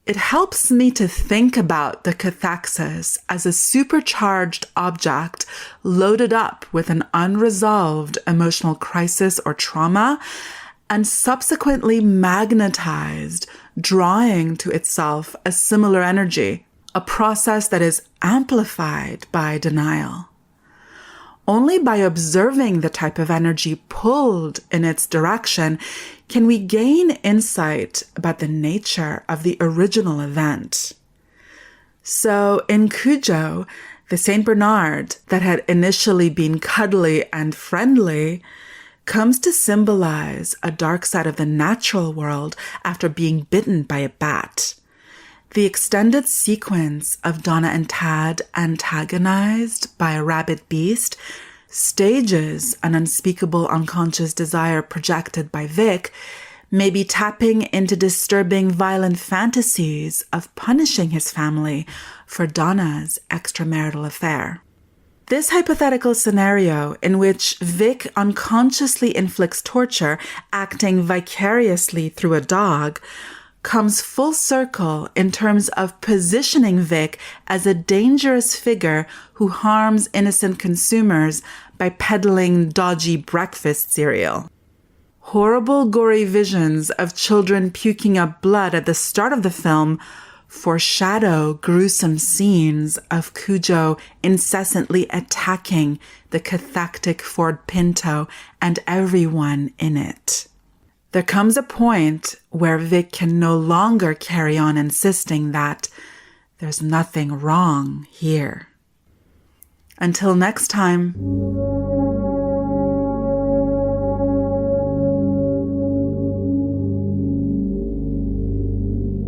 It helps me to think about the cathexis as a supercharged object loaded up with an unresolved emotional crisis or trauma and subsequently magnetized, drawing to itself a similar energy, a process that is amplified by denial. Only by observing the type of energy pulled in its direction can we gain insight about the nature of the original event. So in Cujo, the Saint Bernard that had initially been cuddly and friendly comes to symbolize a dark side of the natural world after being bitten by a bat. The extended sequence of Donna and Tad antagonized by a rabid beast stages an unspeakable unconscious desire projected by Vic, maybe tapping into disturbing violent fantasies of punishing his family for Donna's extramarital affair. This hypothetical scenario in which Vic unconsciously inflicts torture, acting vicariously through a dog, comes full circle in terms of positioning Vic as a dangerous figure who harms innocent consumers by peddling dodgy breakfast cereal. Horrible, gory visions of children puking up blood at the start of the film foreshadow gruesome scenes of Cujo incessantly attacking the cathectic Ford Pinto and everyone in it. There comes a point where Vic can no longer carry on insisting that there's nothing wrong here. Until next time.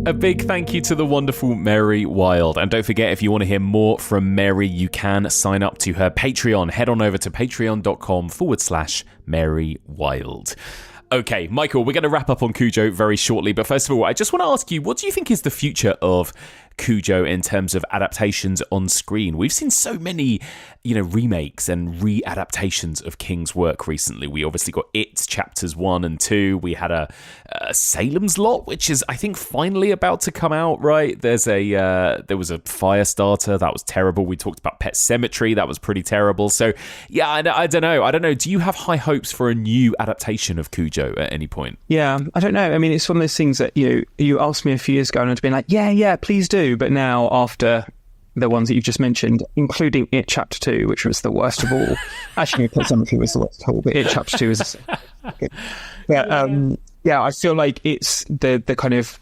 A big thank you to the wonderful Mary Wild. And don't forget, if you want to hear more from Mary, you can sign up to her Patreon. Head on over to patreon.com/Mary Wild. Okay, Michael, we're going to wrap up on Cujo very shortly. But first of all, I just want to ask you, what do you think is the future of Cujo in terms of adaptations on screen? We've seen so many, remakes and re-adaptations of King's work recently. We obviously got It chapters 1 and 2. We had a Salem's Lot, which is, I think, finally about to come out, right? There was a Firestarter that was terrible. We talked about Pet Sematary, that was pretty terrible. So yeah, I don't know. Do you have high hopes for a new adaptation of Cujo at any point? Yeah, I don't know. I mean, it's one of those things that you asked me a few years ago and I'd been like, yeah, please do. But now, after the ones that you've just mentioned, including It Chapter 2, which was the worst of all. Actually, Pet Sematary was the worst of all, but It Chapter 2 is... Yeah, I feel like it's the kind of...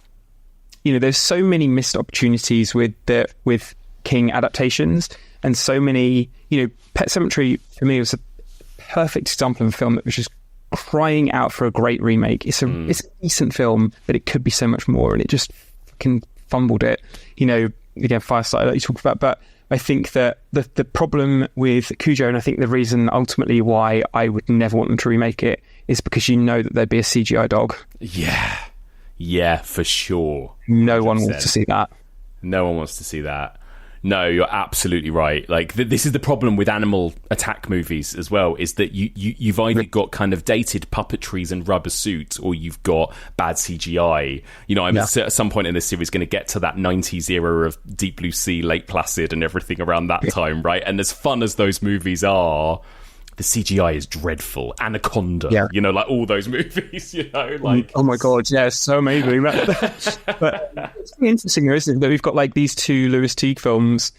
there's so many missed opportunities with King adaptations, and so many... Pet Sematary, for me, was a perfect example of a film that was just crying out for a great remake. It's a decent film, but it could be so much more, and it just fucking fumbled it. Again, Firestarter that you talked about, but I think that the problem with Cujo, and I think the reason ultimately why I would never want them to remake it, is because that there'd be a CGI dog. Yeah, for sure. No one wants to see that. No one wants to see that. No, you're absolutely right. Like, this is the problem with animal attack movies as well, is that you've either got kind of dated puppetries and rubber suits, or you've got bad CGI. I'm at some point in this series going to get to that 90s era of Deep Blue Sea, Lake Placid and everything around that time, right? And as fun as those movies are, the CGI is dreadful. Anaconda, like all those movies, like... Oh my God, yeah, so many. But it's really interesting, isn't it, that we've got like these two Lewis Teague films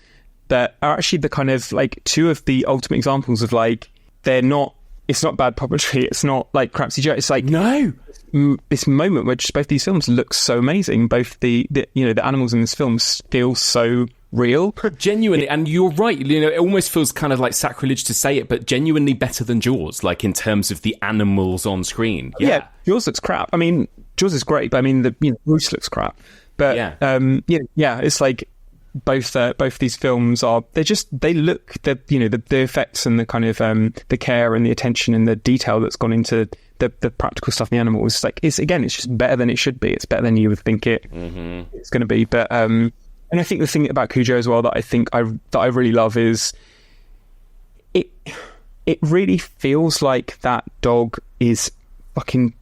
that are actually the kind of like two of the ultimate examples of like, it's not bad puppetry, it's not like crap CGI, it's like... No! This moment where just both these films look so amazing. Both the animals in this film feel so real. Genuinely, and you're right, it almost feels kind of like sacrilege to say it, but genuinely better than Jaws, like in terms of the animals on screen. Yeah, Jaws looks crap. I mean, Jaws is great, but I mean, Bruce looks crap. But it's like both these films they look the effects and the kind of the care and the attention and the detail that's gone into the practical stuff in the animals. It's just better than it should be. It's better than you would think it's going to be. But and I think the thing about Cujo as well that I think I really love is it really feels like that dog is fucking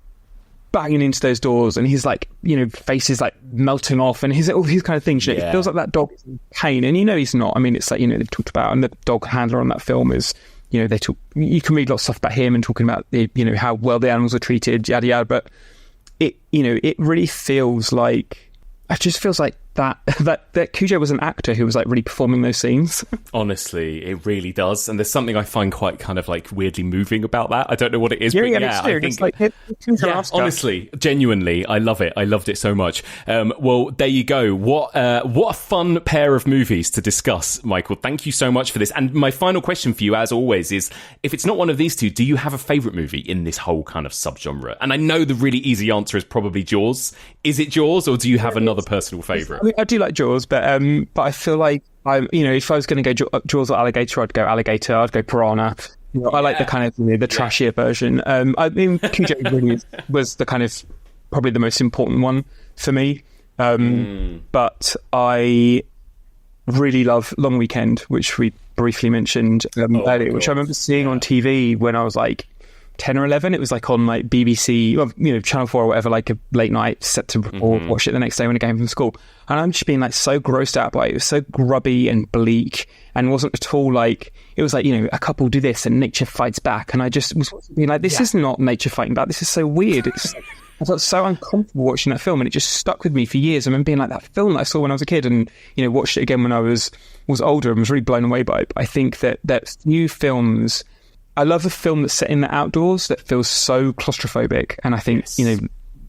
banging into those doors, and he's like, face is like melting off, and all these kind of things. It feels like that dog is in pain, and he's not. I mean, it's like, they've talked about, and the dog handler on that film is, you can read lots of stuff about him and talking about how well the animals are treated, yada yada. But it really feels like, it just feels like that Cujo was an actor who was like really performing those scenes. Honestly, it really does, and there's something I find quite kind of like weirdly moving about that. I don't know what it is, but I think honestly, genuinely, I love it. I loved it so much. Well, there you go. What a fun pair of movies to discuss, Michael. Thank you so much for this. And my final question for you, as always, is if it's not one of these two, do you have a favourite movie in this whole kind of subgenre? And I know the really easy answer is probably Jaws. Is it Jaws, or do you have another personal favourite? I mean, I do like Jaws, but I feel like if I was going to go Jaws or Alligator, I'd go Alligator. I'd go Piranha. I like the kind of the trashier version. I mean, Cujo really was the kind of probably the most important one for me. But I really love Long Weekend, which we briefly mentioned earlier, which I remember seeing on TV when I was like 10 or 11. It was like on like BBC, or, Channel 4 or whatever, like a late night set to report, watch it the next day when I came from school. And I'm just being like so grossed out by it. It was so grubby and bleak and wasn't at all like, it was like, a couple do this and nature fights back. And I just was being like, this is not nature fighting back. This is so weird. I felt so uncomfortable watching that film, and it just stuck with me for years. I remember being like, that film that I saw when I was a kid, and watched it again when I was older and was really blown away by it. But I think that new films, I love a film that's set in the outdoors that feels so claustrophobic, and I think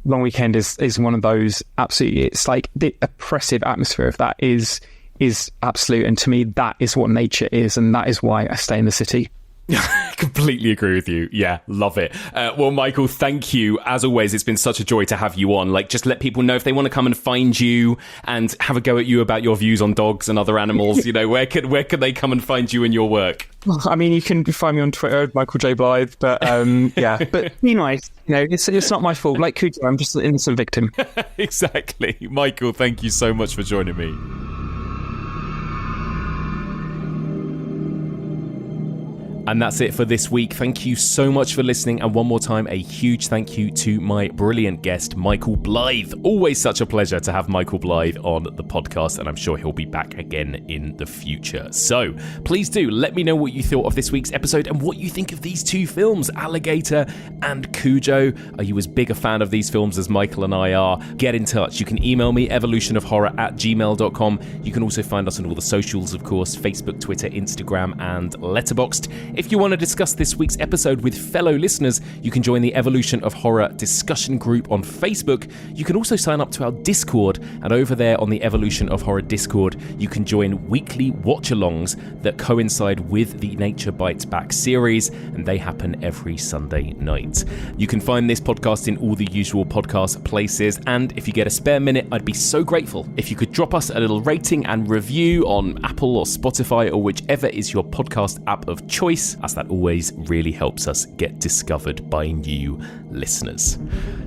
Long Weekend is one of those. Absolutely, it's like the oppressive atmosphere of that is absolute, and to me that is what nature is, and that is why I stay in the city. Completely agree with you. Yeah, love it. Well, Michael, thank you. As always, it's been such a joy to have you on. Like, just let people know if they want to come and find you and have a go at you about your views on dogs and other animals. Where could they come and find you and your work? Well, I mean, you can find me on Twitter, Michael J. Blyth, but but be nice. It's not my fault. Like Cujo, I'm just an innocent victim. Exactly. Michael, thank you so much for joining me. And that's it for this week. Thank you so much for listening. And one more time, a huge thank you to my brilliant guest, Michael Blyth. Always such a pleasure to have Michael Blyth on the podcast, and I'm sure he'll be back again in the future. So please do let me know what you thought of this week's episode and what you think of these two films, Alligator and Cujo. Are you as big a fan of these films as Michael and I are? Get in touch. You can email me, evolutionofhorror@gmail.com. You can also find us on all the socials, of course, Facebook, Twitter, Instagram, and Letterboxd. If you want to discuss this week's episode with fellow listeners, you can join the Evolution of Horror discussion group on Facebook. You can also sign up to our Discord, and over there on the Evolution of Horror Discord, you can join weekly watch-alongs that coincide with the Nature Bites Back series, and they happen every Sunday night. You can find this podcast in all the usual podcast places, and if you get a spare minute, I'd be so grateful if you could drop us a little rating and review on Apple or Spotify or whichever is your podcast app of choice, as that always really helps us get discovered by new listeners.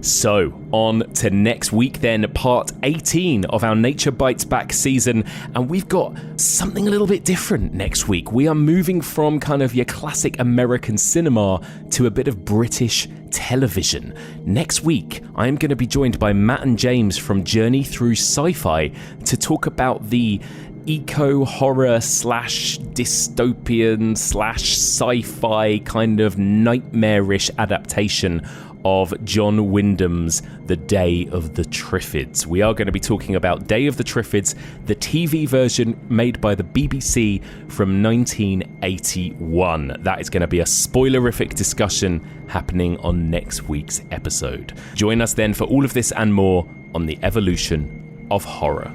So, on to next week then, part 18 of our Nature Bites Back season, and we've got something a little bit different next week. We are moving from kind of your classic American cinema to a bit of British television. Next week, I'm going to be joined by Matt and James from Journey Through Sci-Fi to talk about the eco-horror / dystopian / sci-fi kind of nightmarish adaptation of John Wyndham's The Day of the Triffids. We are going to be talking about Day of the Triffids, the TV version made by the BBC from 1981. That is going to be a spoilerific discussion happening on next week's episode. Join us then for all of this and more on the Evolution of Horror.